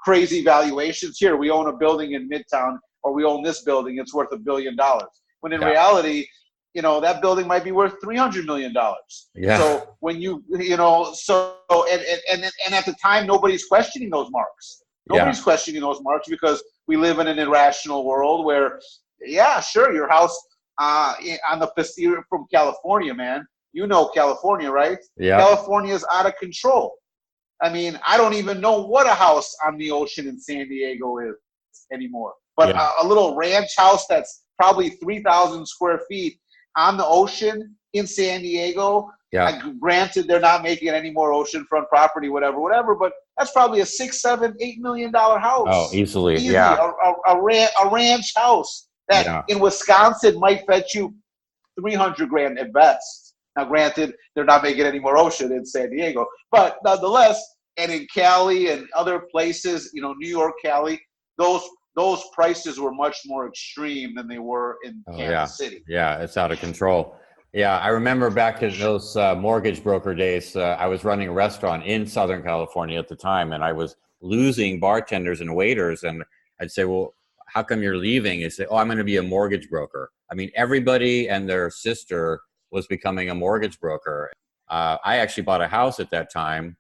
crazy valuations? Here, we own a building in Midtown, or we own this building, it's worth $1 billion. When in reality, that building might be worth $300 million. Yeah. So when and at the time, nobody's questioning those marks. Nobody's questioning those marks because we live in an irrational world where, yeah, sure, your house on you're from California, man. You know California, right? Yeah. California is out of control. I mean, I don't even know what a house on the ocean in San Diego is anymore. But Yeah. a little ranch house that's probably 3,000 square feet on the ocean in San Diego. Yeah. Granted, they're not making any more oceanfront property, whatever. But that's probably a $6, $7, $8 million house. Oh, easily. Easy, Yeah. a ranch house that Yeah. in Wisconsin might fetch you $300,000 at best. Now, granted, they're not making any more ocean in San Diego, but nonetheless, and in Cali and other places, New York, Cali, those prices were much more extreme than they were in Kansas City. Yeah, it's out of control. Yeah, I remember back in those mortgage broker days, I was running a restaurant in Southern California at the time, and I was losing bartenders and waiters, and I'd say, well, how come you're leaving? They say, oh, I'm going to be a mortgage broker. I mean, everybody and their sister was becoming a mortgage broker. I actually bought a house at that time.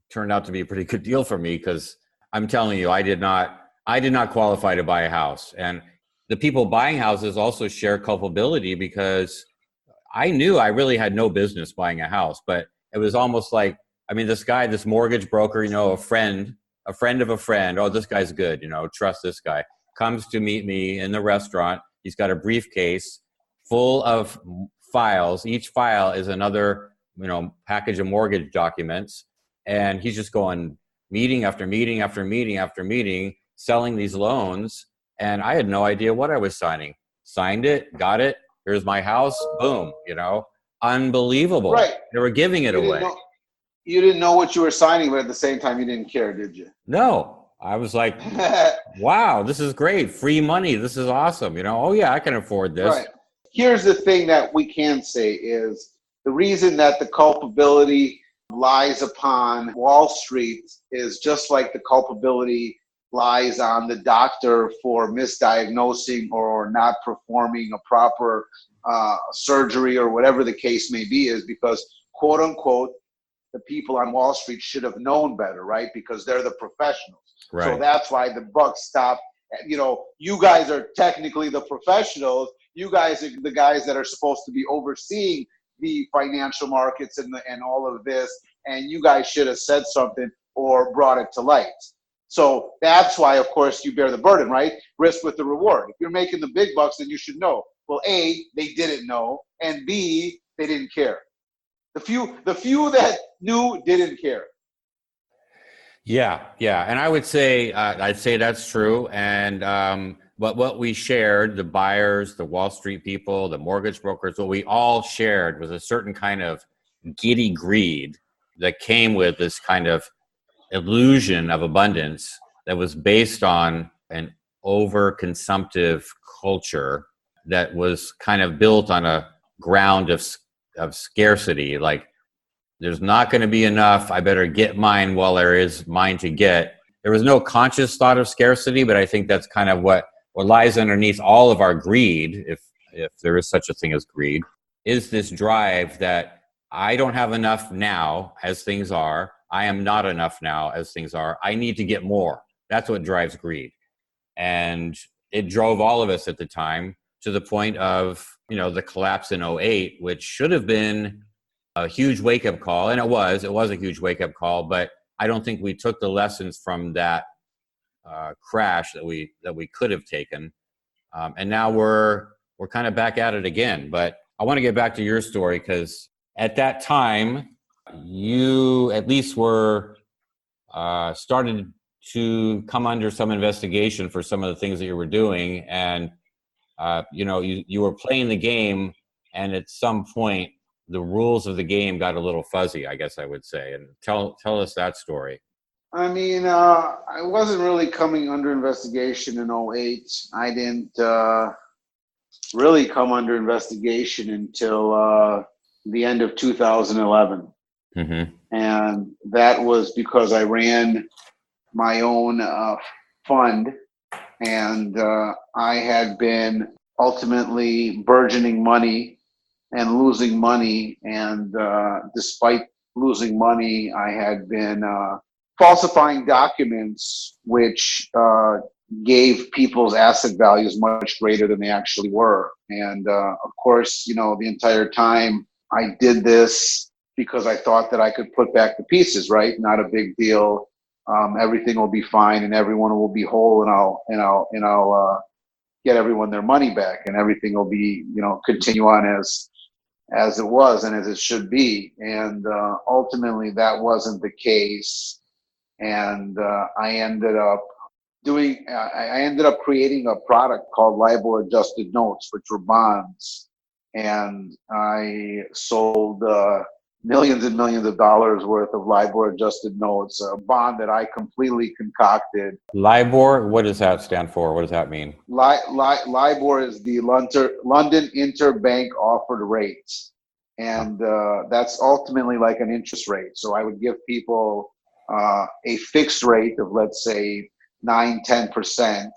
Turned out to be a pretty good deal for me because I'm telling you, I did not qualify to buy a house. And the people buying houses also share culpability because I knew I really had no business buying a house, but it was almost like, I mean, this mortgage broker, a friend of a friend. Oh, this guy's good. Trust this guy. Comes to meet me in the restaurant. He's got a briefcase full of files. Each file is another, package of mortgage documents. And he's just going meeting after meeting after meeting after meeting, selling these loans. And I had no idea what I was signing. Signed it, got it. Here's my house. Boom. Unbelievable. Right. They were giving it away. You didn't know what you were signing, but at the same time, you didn't care, did you? No. I was like, wow, this is great. Free money. This is awesome. Oh, yeah, I can afford this. Right. Here's the thing that we can say is the reason that the culpability lies upon Wall Street is just like the culpability lies on the doctor for misdiagnosing or not performing a proper surgery or whatever the case may be, is because, quote unquote, the people on Wall Street should have known better, right? Because they're the professionals. Right. So that's why the buck stopped. You guys are technically the professionals. You guys are the guys that are supposed to be overseeing the financial markets and all of this. And you guys should have said something or brought it to light. So that's why, of course, you bear the burden, right? Risk with the reward. If you're making the big bucks, then you should know. Well, A, they didn't know, and B, they didn't care. The few that knew didn't care. Yeah, and I would say I'd say that's true. And but what we shared, the buyers, the Wall Street people, the mortgage brokers, what we all shared was a certain kind of giddy greed that came with this kind of illusion of abundance that was based on an over-consumptive culture that was kind of built on a ground of scarcity. Like, there's not going to be enough. I better get mine while there is mine to get. There was no conscious thought of scarcity, but I think that's kind of what lies underneath all of our greed, if there is such a thing as greed, is this drive that I don't have enough now as things are. I am not enough now as things are. I need to get more. That's what drives greed. And it drove all of us at the time to the point of, the collapse in 2008, which should have been a huge wake-up call. And it was a huge wake-up call, but I don't think we took the lessons from that crash that we could have taken. And now we're kind of back at it again. But I want to get back to your story, because at that time, you at least were started to come under some investigation for some of the things that you were doing. And, you were playing the game, and at some point, the rules of the game got a little fuzzy, I guess I would say. And tell us that story. I mean, I wasn't really coming under investigation in 2008. I didn't really come under investigation until the end of 2011. Mm-hmm. And that was because I ran my own fund, and I had been ultimately burgeoning money and losing money. And despite losing money, I had been falsifying documents which gave people's asset values much greater than they actually were. And of course, the entire time I did this because I thought that I could put back the pieces, right? Not a big deal. Everything will be fine, and everyone will be whole, and I'll get everyone their money back, and everything will be, continue on as it was and as it should be. And ultimately, that wasn't the case. And I ended up creating a product called LIBOR adjusted notes, which were bonds, and I sold millions and millions of dollars worth of LIBOR adjusted notes, a bond that I completely concocted. LIBOR, what does that stand for? What does that mean? LIBOR is the London Interbank Offered Rate, and that's ultimately like an interest rate. So I would give people a fixed rate of, let's say, 9-10%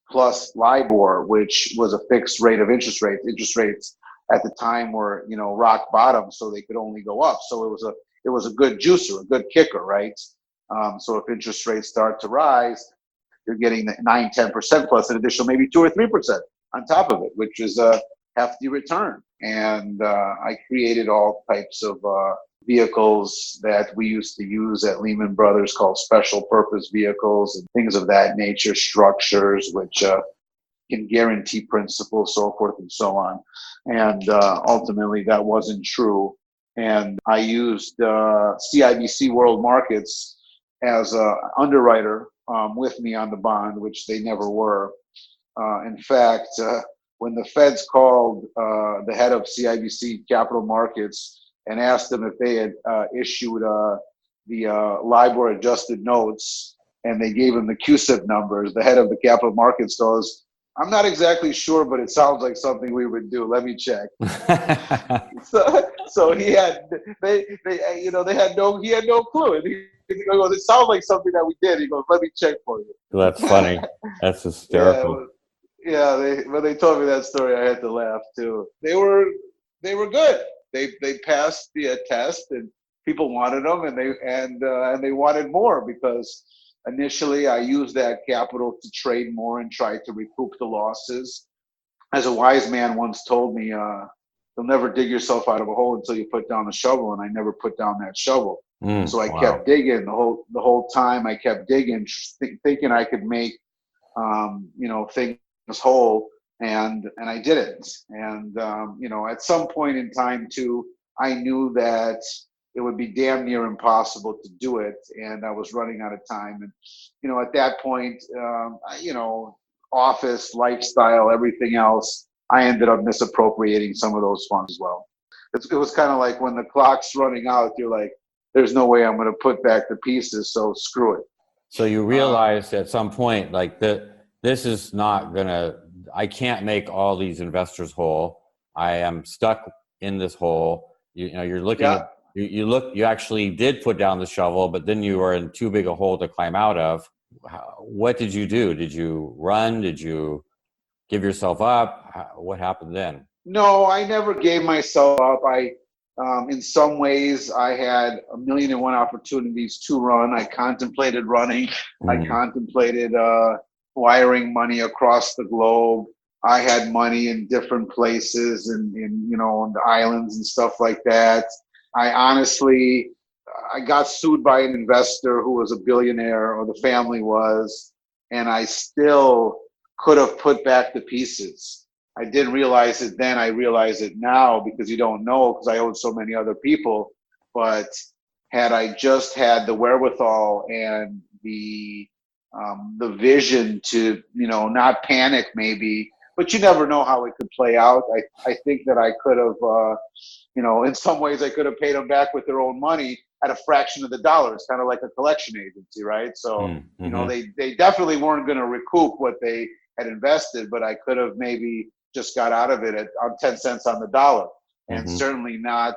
plus LIBOR, which was a fixed rate of interest rates. Interest rates at the time were, rock bottom, so they could only go up. So it was a good juicer, a good kicker, right? So if interest rates start to rise, you're getting the 9-10% plus an additional maybe 2 or 3% on top of it, which is a hefty return. And I created all types of vehicles that we used to use at Lehman Brothers called special purpose vehicles and things of that nature, structures which can guarantee principal, so forth and so on. And ultimately that wasn't true. And I used CIBC World Markets as an underwriter with me on the bond, which they never were. In fact, when the feds called the head of CIBC Capital Markets and asked them if they had issued the LIBOR adjusted notes, and they gave him the CUSIP numbers, the head of the capital markets goes, "I'm not exactly sure, but it sounds like something we would do. Let me check." so he had he had no clue. And he goes, "It sounds like something that we did." He goes, "Let me check for you." That's funny. That's hysterical. When they told me that story, I had to laugh too. They were good. They passed the test, and people wanted them, and they wanted more because initially I used that capital to trade more and try to recoup the losses. As a wise man once told me, you'll never dig yourself out of a hole until you put down a shovel, and I never put down that shovel. So I kept digging the whole time. I kept digging, thinking I could make things whole. And I didn't. And, at some point in time too, I knew that it would be damn near impossible to do it. And I was running out of time. And, at that point, office, lifestyle, everything else, I ended up misappropriating some of those funds as well. It was kind of like when the clock's running out, you're like, there's no way I'm going to put back the pieces. So screw it. So you realized at some point, like this is not going to, I can't make all these investors whole. I am stuck in this hole. You're looking at, you actually did put down the shovel, but then you were in too big a hole to climb out of. What did you do? Did you run? Did you give yourself up? What happened then? No, I never gave myself up. In some ways, I had 1,000,001 opportunities to run. I contemplated running. I contemplated wiring money across the globe. I had money in different places and on the islands and stuff like that. I got sued by an investor who was a billionaire, or the family was, and I still could have put back the pieces. I didn't realize it then. I realize it now because you don't know, because I owed so many other people. But had I just had the wherewithal and the vision to, not panic maybe, but you never know how it could play out. I think that I could have, in some ways I could have paid them back with their own money at a fraction of the dollar. It's kind of like a collection agency, right? So, they definitely weren't going to recoup what they had invested, but I could have maybe just got out of it on 10 cents on the dollar, and certainly not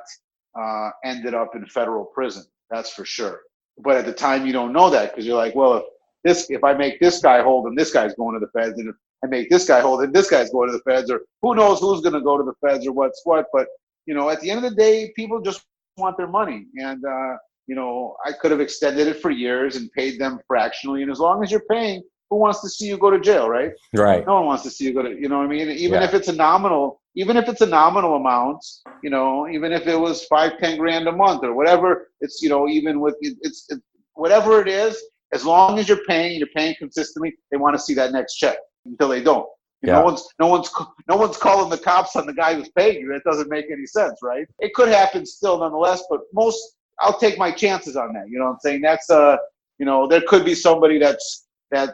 ended up in federal prison. That's for sure. But at the time you don't know that, because you're like, well, if I make this guy whole, then this guy's going to the feds, and if I make this guy whole, then this guy's going to the feds, or who knows who's going to go to the feds or what's what. But at the end of the day, people just want their money, and I could have extended it for years and paid them fractionally, and as long as you're paying who wants to see you go to jail, right? Right. No one wants to see you go to, you know what I mean? Even Yeah. if it's a nominal amount, you know, even if it was 5-10 grand a month or whatever, it's, you know, even with it's whatever it is, as long as you're paying consistently, they want to see that next check until they don't. Yeah. No one's calling the cops on the guy who's paying you. That doesn't make any sense, right? It could happen still nonetheless, but I'll take my chances on that. You know what I'm saying? That's you know, there could be somebody that,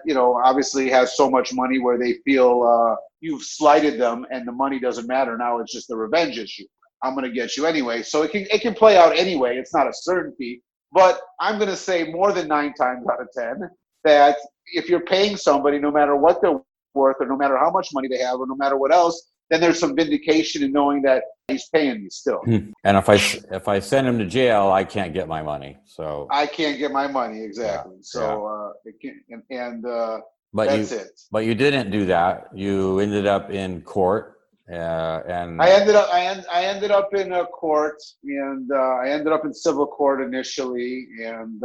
you know, obviously has so much money where they feel you've slighted them and the money doesn't matter. Now it's just a revenge issue. I'm going to get you anyway. So it can play out anyway. It's not a certainty, but I'm going to say more than 9 times out of 10 that if you're paying somebody, no matter what they're worth or no matter how much money they have or no matter what else, then there's some vindication in knowing that he's paying me still. And if I send him to jail, I can't get my money. So I can't get my money, exactly. Yeah, so it can't, but that's it. But you didn't do that. You ended up in court, and I ended up in a court, and I ended up in civil court initially, and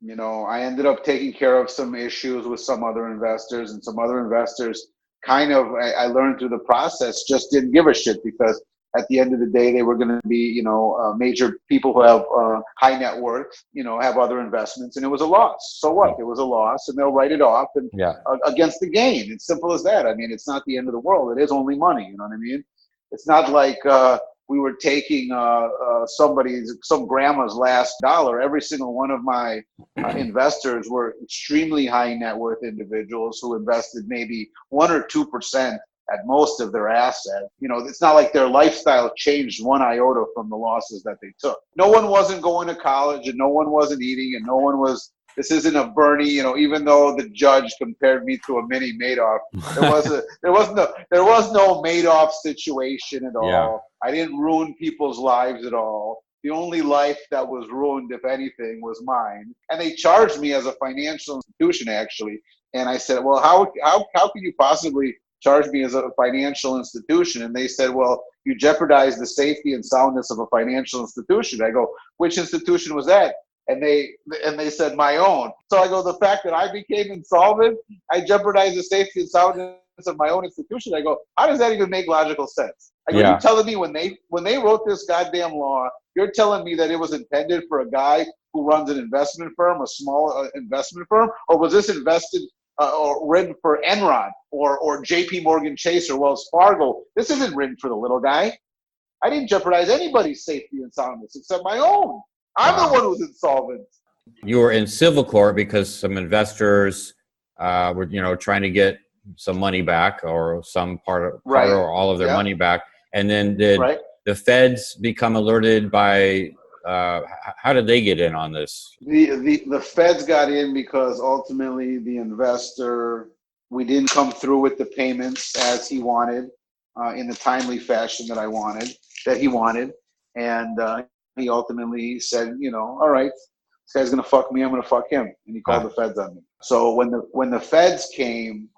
you know, I ended up taking care of some issues with some other investors, and some other investors kind of, I learned through the process, just didn't give a shit because at the end of the day, they were going to be, you know, major people who have high net worth, you know, have other investments, and it was a loss. So what? It was a loss, and they'll write it off and against the gain. It's simple as that. I mean, it's not the end of the world. It is only money. You know what I mean? It's not like we were taking some grandma's last dollar. Every single one of my investors were extremely high net worth individuals who invested maybe 1 or 2% at most of their assets. You know, it's not like their lifestyle changed one iota from the losses that they took. No one wasn't going to college, and no one wasn't eating, and no one was. This isn't a Bernie, you know. Even though the judge compared me to a mini Madoff, there was no Madoff situation at all. Yeah. I didn't ruin people's lives at all. The only life that was ruined, if anything, was mine. And they charged me as a financial institution, actually. And I said, well, how could you possibly charge me as a financial institution? And they said, well, you jeopardize the safety and soundness of a financial institution. I go, which institution was that? And they said, my own. So I go, the fact that I became insolvent, I jeopardized the safety and soundness of my own institution. I go, how does that even make logical sense? I go, you're telling me when they wrote this goddamn law, you're telling me that it was intended for a guy who runs an investment firm, a small investment firm, or was this invested or written for Enron or JP Morgan Chase or Wells Fargo? This isn't written for the little guy. I didn't jeopardize anybody's safety and soundness except my own. I'm the one who's insolvent. You were in civil court because some investors were, you know, trying to get some money back or some part or all of their money back. And then did the feds become alerted by, how did they get in on this? The feds got in because ultimately the investor, we didn't come through with the payments as he wanted, in the timely fashion that he wanted. And he ultimately said, you know, all right, this guy's going to fuck me, I'm going to fuck him. And he called the feds on me. So when the feds came,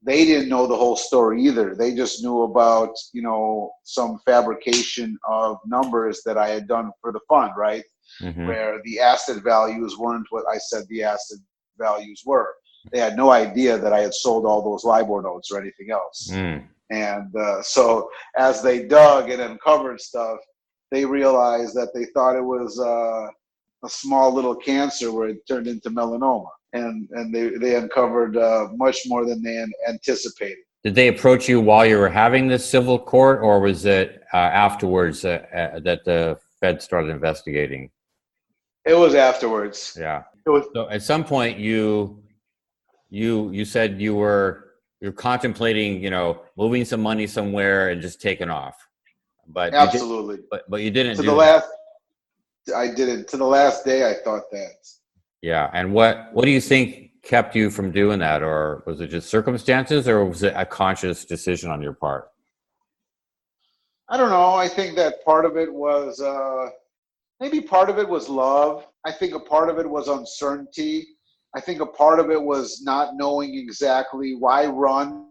they didn't know the whole story either. They just knew about, you know, some fabrication of numbers that I had done for the fund, right? Mm-hmm. Where the asset values weren't what I said the asset values were. They had no idea that I had sold all those LIBOR notes or anything else. And so as they dug and uncovered stuff, they realized that they thought it was a small little cancer where it turned into melanoma. And they uncovered much more than they anticipated. Did they approach you while you were having this civil court, or was it afterwards that the Fed started investigating? It was afterwards. Yeah. It was. So at some point you said you're contemplating, you know, moving some money somewhere and just taking off. But absolutely. But you didn't. I didn't. To the last day, I thought that. Yeah, and what do you think kept you from doing that, or was it just circumstances, or was it a conscious decision on your part? I don't know. I think that part of it was maybe part of it was love. I think a part of it was uncertainty. I think a part of it was not knowing exactly why run.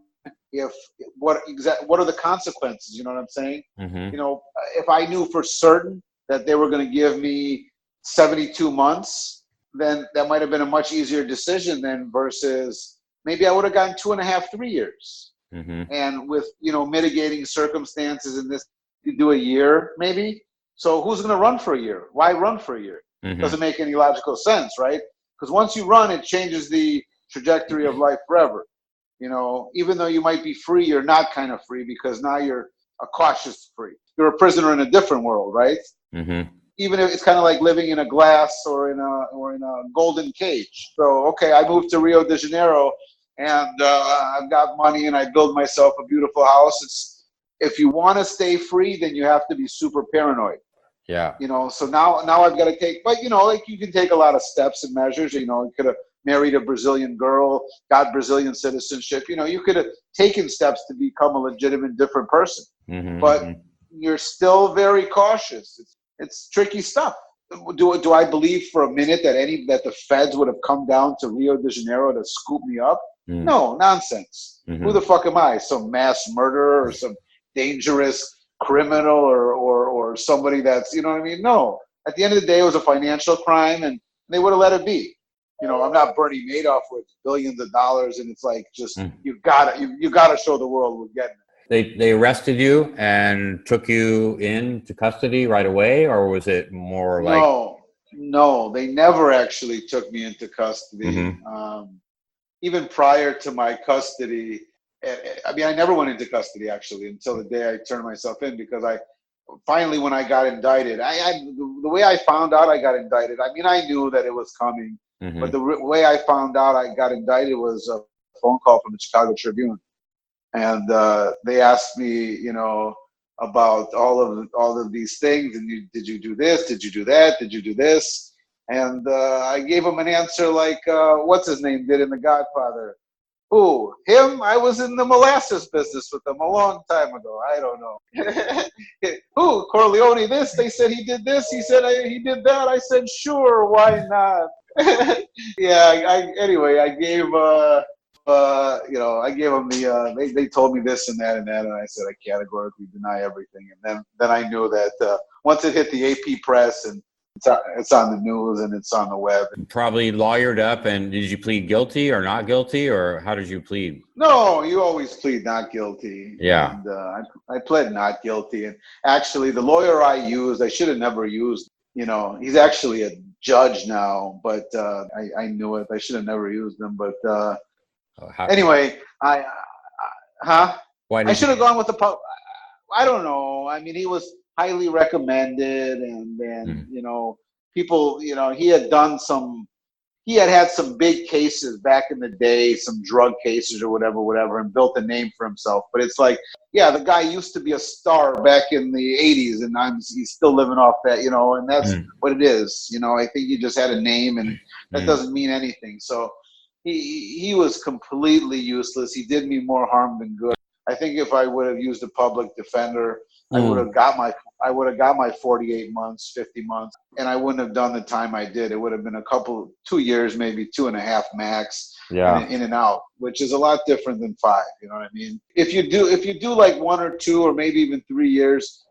What are the consequences? You know what I'm saying? Mm-hmm. You know, if I knew for certain that they were going to give me 72 months, then that might have been a much easier decision than versus maybe I would have gotten 2.5, 3 years. Mm-hmm. And with, mitigating circumstances in this, you do a year maybe. So who's going to run for a year? Why run for a year? Mm-hmm. Doesn't make any logical sense, right? Because once you run, it changes the trajectory of life forever. Even though you might be free, you're not kind of free, because now you're a cautious free. You're a prisoner in a different world, right? Mm-hmm. Even if it's kind of like living in a glass or in a golden cage. So, okay, I moved to Rio de Janeiro, and I've got money, and I build myself a beautiful house. If you want to stay free, then you have to be super paranoid. Yeah. So now I've got to take, but you can take a lot of steps and measures. You could have married a Brazilian girl, got Brazilian citizenship. You could have taken steps to become a legitimate different person. Mm-hmm. But you're still very cautious. It's tricky stuff. Do I believe for a minute that the feds would have come down to Rio de Janeiro to scoop me up? Mm-hmm. No, nonsense. Mm-hmm. Who the fuck am I? Some mass murderer or some dangerous criminal or somebody that's, you know what I mean? No. At the end of the day, it was a financial crime, and they would have let it be. I'm not Bernie Madoff with billions of dollars, and it's like, just you gotta show the world we're getting it. They arrested you and took you into custody right away, or was it more like? No, they never actually took me into custody. Mm-hmm. Even prior to my custody, I never went into custody actually until the day I turned myself in, because finally, when I got indicted, the way I found out I got indicted, I knew that it was coming, mm-hmm. but the way I found out I got indicted was a phone call from the Chicago Tribune. And they asked me, about all of these things. And did you do this? Did you do that? Did you do this? And I gave them an answer like, what's his name did in The Godfather? Who? Him? I was in the molasses business with them a long time ago. I don't know. Who? Corleone this? They said he did this. He said he did that. I said, sure, why not? Anyway, I gave I gave them they told me this and that, and I said I categorically deny everything. And then I knew that once it hit the AP press and it's on the news and it's on the web. Probably lawyered up. And did you plead guilty or not guilty, or how did you plead? No, you always plead not guilty. Yeah. And I pled not guilty. And actually, the lawyer I used, I should have never used. He's actually a judge now, but I knew it. I should have never used him. But anyway, Why I should have gone with the. I don't know. He was highly recommended, and then people, he had done he had some big cases back in the day, some drug cases or whatever, and built a name for himself. But it's like, yeah, the guy used to be a star back in the 80s, and he's still living off that, and that's what it is. I think he just had a name, and that doesn't mean anything. So he was completely useless. He did me more harm than good. I think if I would have used a public defender, I would have got my 48 months, 50 months, and I wouldn't have done the time I did. It would have been 2 years, maybe 2.5 max, in and out, which is a lot different than 5. You know what I mean? If you do like 1 or 2 or maybe even 3 years,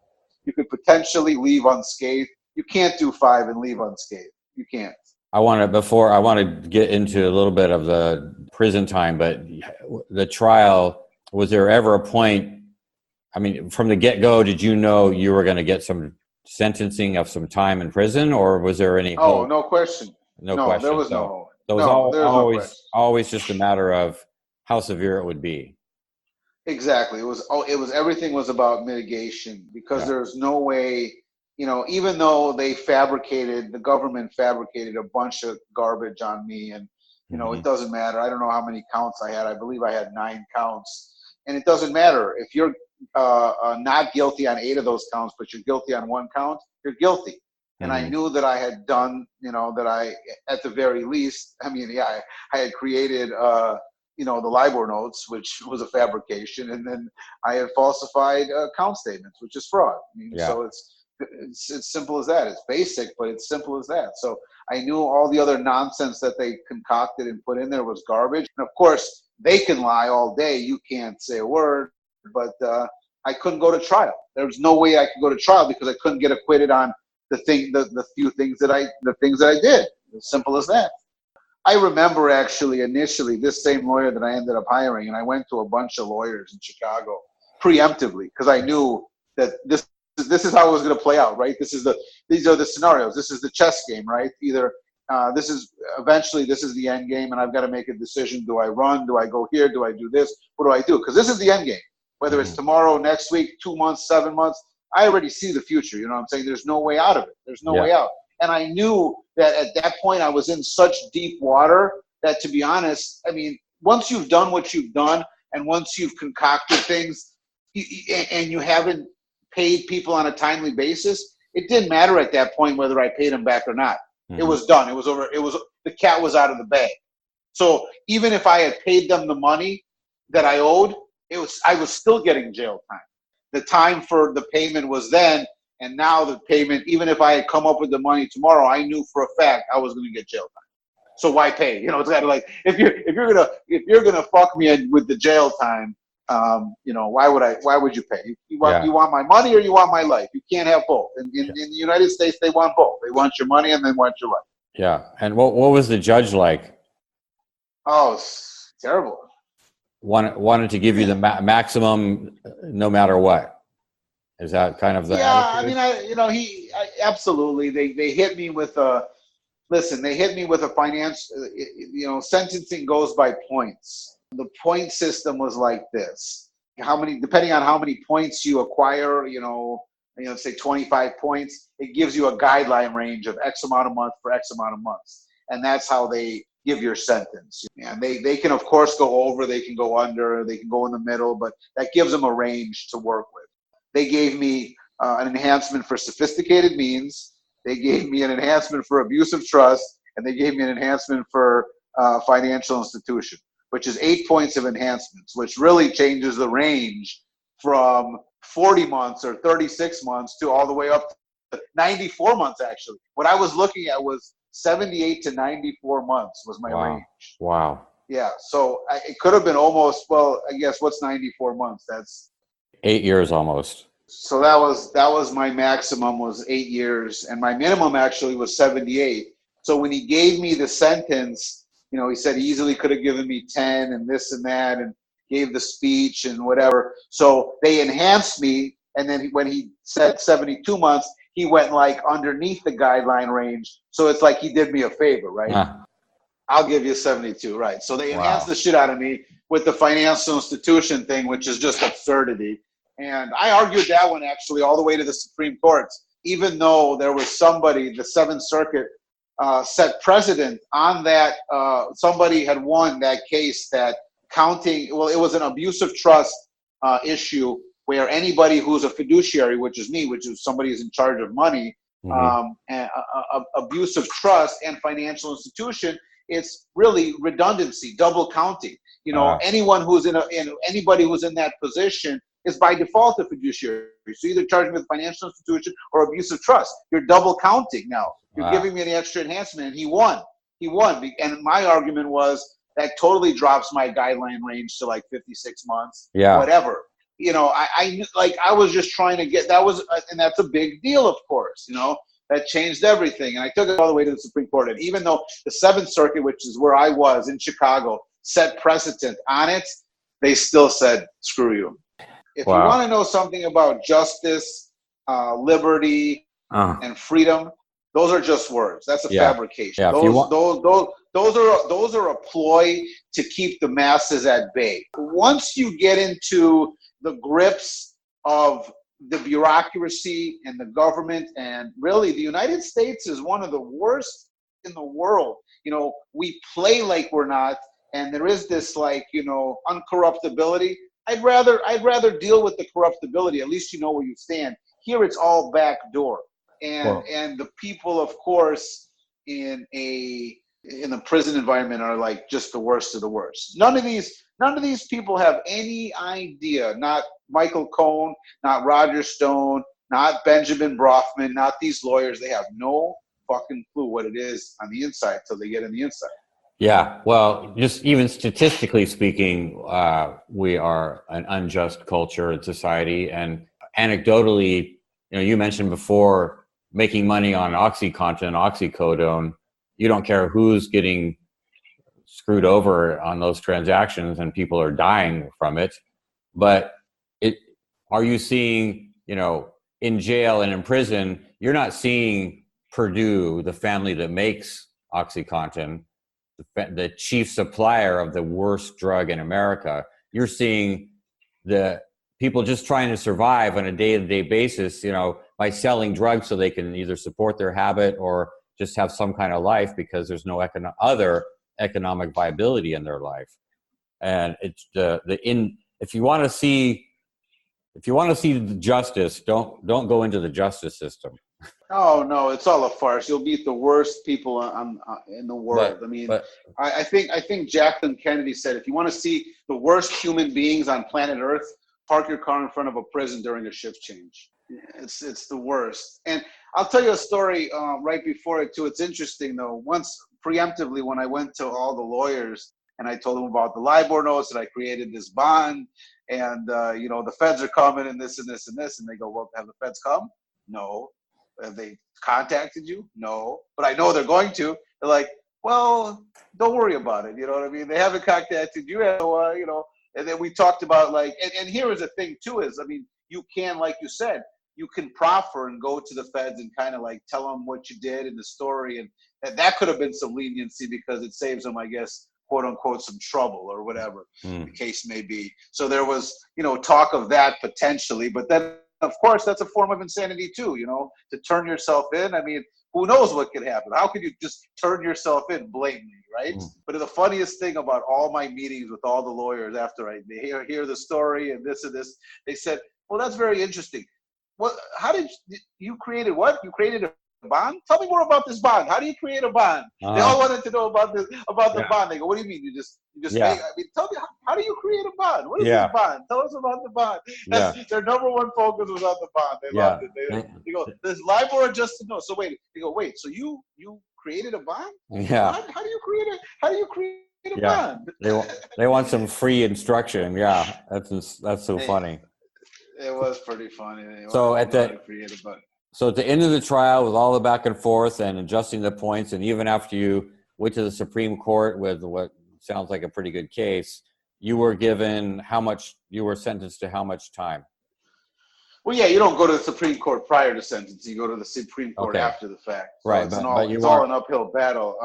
you could potentially leave unscathed. You can't do 5 and leave unscathed. You can't. I want to get into a little bit of the prison time, but the trial. Was there ever a point, from the get-go, did you know you were going to get some sentencing of some time in prison, or was there any hope? Oh, no question. No question. There was no hope. So it was always just a matter of how severe it would be. Exactly. It was everything was about mitigation, because there's no way, even though the government fabricated a bunch of garbage on me, and, it doesn't matter. I don't know how many counts I had. I believe I had 9 counts. And it doesn't matter if you're not guilty on 8 of those counts, but you're guilty on 1 count, you're guilty. And I knew that I had done, that I, at the very least, I had created, the LIBOR notes, which was a fabrication. And then I had falsified account statements, which is fraud. So it's simple as that. It's basic, but it's simple as that. So I knew all the other nonsense that they concocted and put in there was garbage. And of course, they can lie all day. You can't say a word, but I couldn't go to trial. There was no way I could go to trial because I couldn't get acquitted on the few things that I did. As simple as that. I remember actually initially this same lawyer that I ended up hiring, and I went to a bunch of lawyers in Chicago preemptively because I knew that this is how it was going to play out, right? These are the scenarios. This is the chess game, right? Either this is the end game, and I've got to make a decision. Do I run? Do I go here? Do I do this? What do I do? Because this is the end game. Whether it's tomorrow, next week, 2 months, 7 months, I already see the future. You know what I'm saying? There's no way out of it. There's no way out. And I knew that at that point I was in such deep water that, to be honest, I mean, once you've done what you've done and once you've concocted things and you haven't paid people on a timely basis, it didn't matter at that point whether I paid them back or not. It was done. It was over. The cat was out of the bag. So even if I had paid them the money that I owed, I was still getting jail time. The time for the payment was then, and now the payment, even if I had come up with the money tomorrow, I knew for a fact I was going to get jail time. So why pay? You know, it's kind of like if you're gonna fuck me with the jail time, you know, why would you pay? You want my money or you want my life? You can't have both. In the United States, they want both. They want your money and they want your life. Yeah. And what was the judge like? Oh, it's terrible. Wanted to give you the maximum no matter what. Is that kind of the attitude? I mean, absolutely. They hit me with a finance, sentencing goes by points. The point system was like this. Depending on how many points you acquire, say 25 points, it gives you a guideline range of X amount of months for X amount of months. And that's how they give your sentence. And they can, of course, go over, they can go under, they can go in the middle, but that gives them a range to work with. They gave me an enhancement for sophisticated means. They gave me an enhancement for abusive trust, and they gave me an enhancement for financial institution, which is 8 points of enhancements, which really changes the range from 40 months or 36 months to all the way up to 94 months, actually. What I was looking at was 78 to 94 months was my range. Wow. Yeah, so it could have been almost, well, I guess what's 94 months? That's 8 years almost. So that was my maximum was 8 years, and my minimum actually was 78. So when he gave me the sentence, he said he easily could have given me 10 and this and that, and gave the speech and whatever. So they enhanced me, and then when he said 72 months, he went like underneath the guideline range. So it's like he did me a favor, right? I'll give you 72, right? So they enhanced the shit out of me with the financial institution thing, which is just absurdity. And I argued that one actually all the way to the Supreme Court, even though there was somebody, the Seventh Circuit, set precedent on that. Somebody had won that case that it was an abusive trust issue where anybody who's a fiduciary, which is me, which is somebody who's in charge of money, and abusive trust and financial institution, it's really redundancy, double counting. Anyone who's anybody who's in that position is by default a fiduciary. So either charge me with financial institution or abusive trust. You're double counting now. You're giving me the extra enhancement, and he won. And my argument was that totally drops my guideline range to like 56 months, whatever. I was just trying to get, and that's a big deal, of course, that changed everything. And I took it all the way to the Supreme Court. And even though the Seventh Circuit, which is where I was in Chicago, set precedent on it, they still said, screw you. If you want to know something about justice, liberty, and freedom, those are just words. That's a fabrication. Yeah, those are a ploy to keep the masses at bay. Once you get into the grips of the bureaucracy and the government, and really the United States is one of the worst in the world. We play like we're not, and there is this uncorruptibility. I'd rather deal with the corruptibility. At least you know where you stand. Here it's all backdoor. And the people, of course, in the prison environment are like just the worst of the worst. None of these people have any idea. Not Michael Cohen, not Roger Stone, not Benjamin Brofman, not these lawyers. They have no fucking clue what it is on the inside till they get on the inside. Yeah, well, just even statistically speaking, we are an unjust culture and society. And anecdotally, you mentioned before making money on OxyContin, oxycodone. You don't care who's getting screwed over on those transactions and people are dying from it. But are you seeing, in jail and in prison, you're not seeing Purdue, the family that makes OxyContin, the chief supplier of the worst drug in America. You're seeing the people just trying to survive on a day-to-day basis, by selling drugs so they can either support their habit or just have some kind of life because there's no other economic viability in their life. And it's if you want to see the justice, don't go into the justice system. Oh no, it's all a farce. You'll meet the worst people in the world. I think Jacqueline Kennedy said, if you want to see the worst human beings on planet Earth, park your car in front of a prison during a shift change. It's the worst. And I'll tell you a story right before it too. It's interesting though. Once preemptively, when I went to all the lawyers and I told them about the LIBOR notes that I created this bond, and the feds are coming and this and this and this, and they go, well, have the feds come? No. Have they contacted you? No. But I know they're going to. They're like, well, don't worry about it. You know what I mean? They haven't contacted you, and then we talked about and here is the thing too is, you can, like you said, you can proffer and go to the feds and kind of tell them what you did in the story, and that could have been some leniency because it saves them, I guess, quote unquote, some trouble or whatever the case may be. So there was, talk of that potentially, but then of course that's a form of insanity too, to turn yourself in. Who knows what could happen? How could you just turn yourself in blatantly, right? But the funniest thing about all my meetings with all the lawyers after they hear the story and this, they said, well, that's very interesting. What? How did you created what? You created a bond? Tell me more about this bond. How do you create a bond? They all wanted to know about the bond. They go, what do you mean? You just make, tell me, how do you create a bond? What is this bond? Tell us about the bond. Their number one focus was on the bond. They loved it. They go, there's LIBOR adjusted notes. So wait, they go, wait, so you created a bond? Yeah. How do you create a bond? They want some free instruction. Yeah. That's so funny. It was pretty funny. So at the end of the trial, with all the back and forth and adjusting the points, and even after you went to the Supreme Court with what sounds like a pretty good case, you were given you were sentenced to how much time? Well, yeah, you don't go to the Supreme Court prior to sentence. You go to the Supreme Court after the fact. So right, it's all an uphill battle.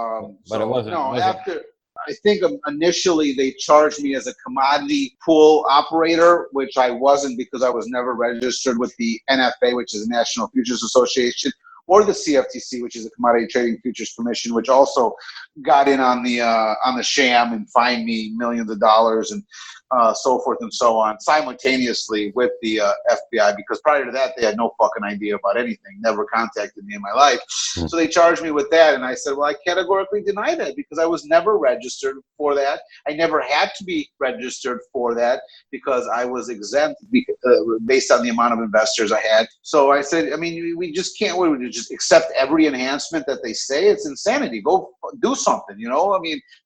But it wasn't. After. I think initially they charged me as a commodity pool operator, which I wasn't because I was never registered with the NFA, which is the National Futures Association, or the CFTC, which is the Commodity Trading Futures Commission, which also got in on the sham and fined me millions of dollars and so forth and so on, simultaneously with the FBI, because prior to that, they had no fucking idea about anything, never contacted me in my life. So they charged me with that, and I said, well, I categorically deny that because I was never registered for that. I never had to be registered for that because I was exempt based on the amount of investors I had. So I said, we just can't just accept every enhancement that they say. It's insanity. Go do something,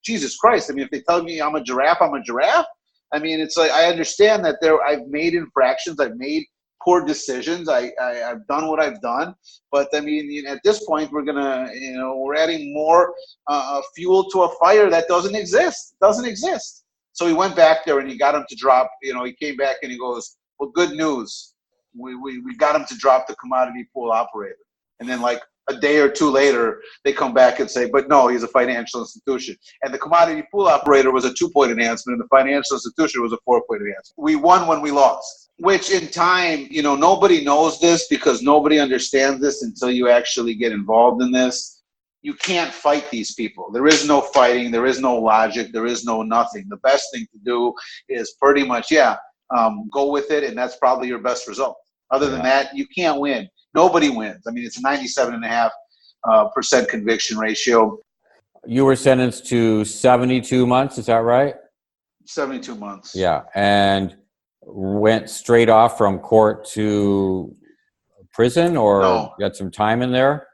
Jesus Christ. If they tell me I'm a giraffe, I'm a giraffe. It's like, I understand that I've made infractions, I've made poor decisions, I've done what I've done, but at this point we're adding more fuel to a fire that doesn't exist. So he went back there and he got him to drop. He came back and he goes, well, good news, we got him to drop the commodity pool operator. And then a day or two later, they come back and say, but no, he's a financial institution. And the commodity pool operator was a 2-point enhancement, and the financial institution was a 4-point enhancement. We won when we lost, which in time, nobody knows this because nobody understands this until you actually get involved in this. You can't fight these people. There is no fighting. There is no logic. There is no nothing. The best thing to do is pretty much, go with it, and that's probably your best result. Other than that, you can't win. Nobody wins. It's a 97.5% conviction ratio. You were sentenced to 72 months, is that right? 72 months. Yeah, and went straight off from court to prison, or No. got some time in there?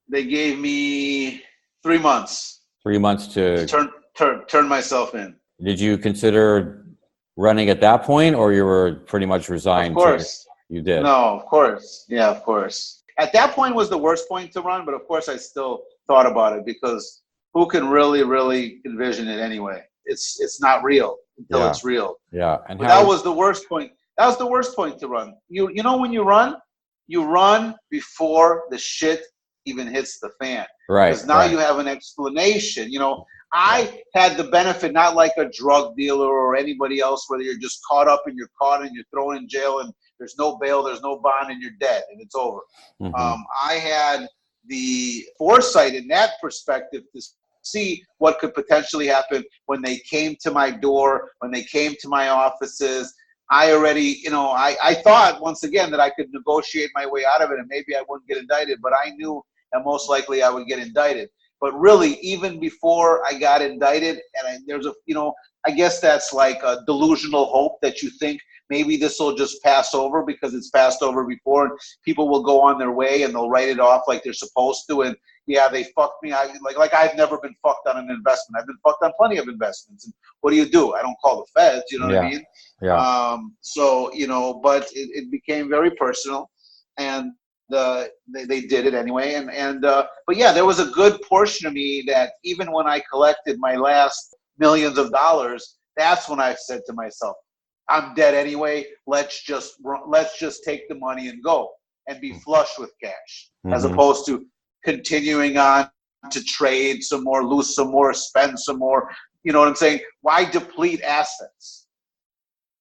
They gave me 3 months. 3 months to turn myself in. Did you consider running at that point, or you were pretty much resigned? Of course. You did? No, of course. Yeah, of course. At that point was the worst point to run, but of course I still thought about it because who can really envision it anyway? It's not real until it's real. Yeah. And but that was the worst point. That was the worst point to run. You know when you run before the shit even hits the fan. right. Because now you have an explanation. You know, I had the benefit, not like a drug dealer or anybody else, where you're just caught up and you're caught and you're thrown in jail and there's no bail, there's no bond, and you're dead and it's over. I had the foresight in that perspective to see what could potentially happen when they came to my door, when they came to my offices. I already, I thought once again that I could negotiate my way out of it and maybe I wouldn't get indicted, but I knew that most likely I would get indicted. But really, even before I got indicted, and there's I guess that's like a delusional hope that you think maybe this will just pass over because it's passed over before and people will go on their way and they'll write it off like they're supposed to. And yeah, they fucked me. Like I've never been fucked on an investment. I've been fucked on plenty of investments. And what do? I don't call the feds, you know what I mean? Yeah. So, but it became very personal and they did it anyway. But yeah, there was a good portion of me that even when I collected my last millions of dollars, that's when I said to myself, I'm dead anyway. Let's just take the money and go and be flush with cash, as opposed to continuing on to trade some more, lose some more, spend some more. You know what I'm saying? Why deplete assets?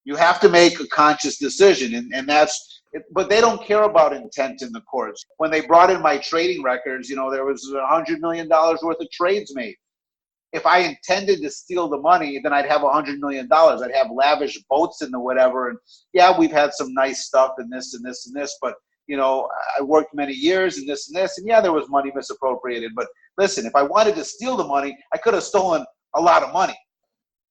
You have to make a conscious decision, and that's it. But they don't care about intent in the courts. When they brought in my trading records, there was $100 million worth of trades made. If I intended to steal the money, then I'd have $100 million. I'd have lavish boats in the whatever. And yeah, we've had some nice stuff and this and this and this, but I worked many years and this and this. And yeah, there was money misappropriated. But listen, if I wanted to steal the money, I could have stolen a lot of money.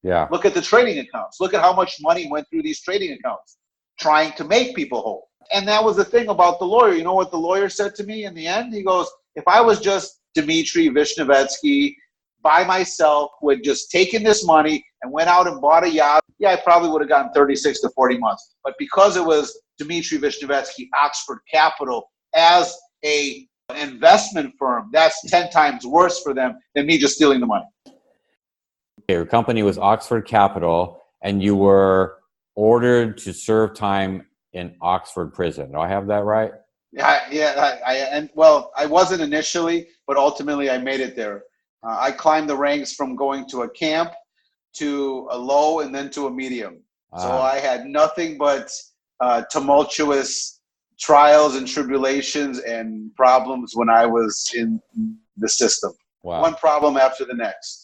Yeah. Look at the trading accounts. Look at how much money went through these trading accounts trying to make people whole. And that was the thing about the lawyer. You know what the lawyer said to me in the end? He goes, if I was just Dimitry Vishnevetsky by myself, who had just taken this money and went out and bought a yacht, yeah, I probably would have gotten 36 to 40 months. But because it was Dimitry Vishnevetsky, Oxford Capital, as an investment firm, that's 10 times worse for them than me just stealing the money. Okay, your company was Oxford Capital, and you were ordered to serve time in Oxford prison. Do I have that right? I wasn't initially, but ultimately I made it there. I climbed the ranks from going to a camp to a low and then to a medium. So I had nothing but tumultuous trials and tribulations and problems when I was in the system. Wow. One problem after the next.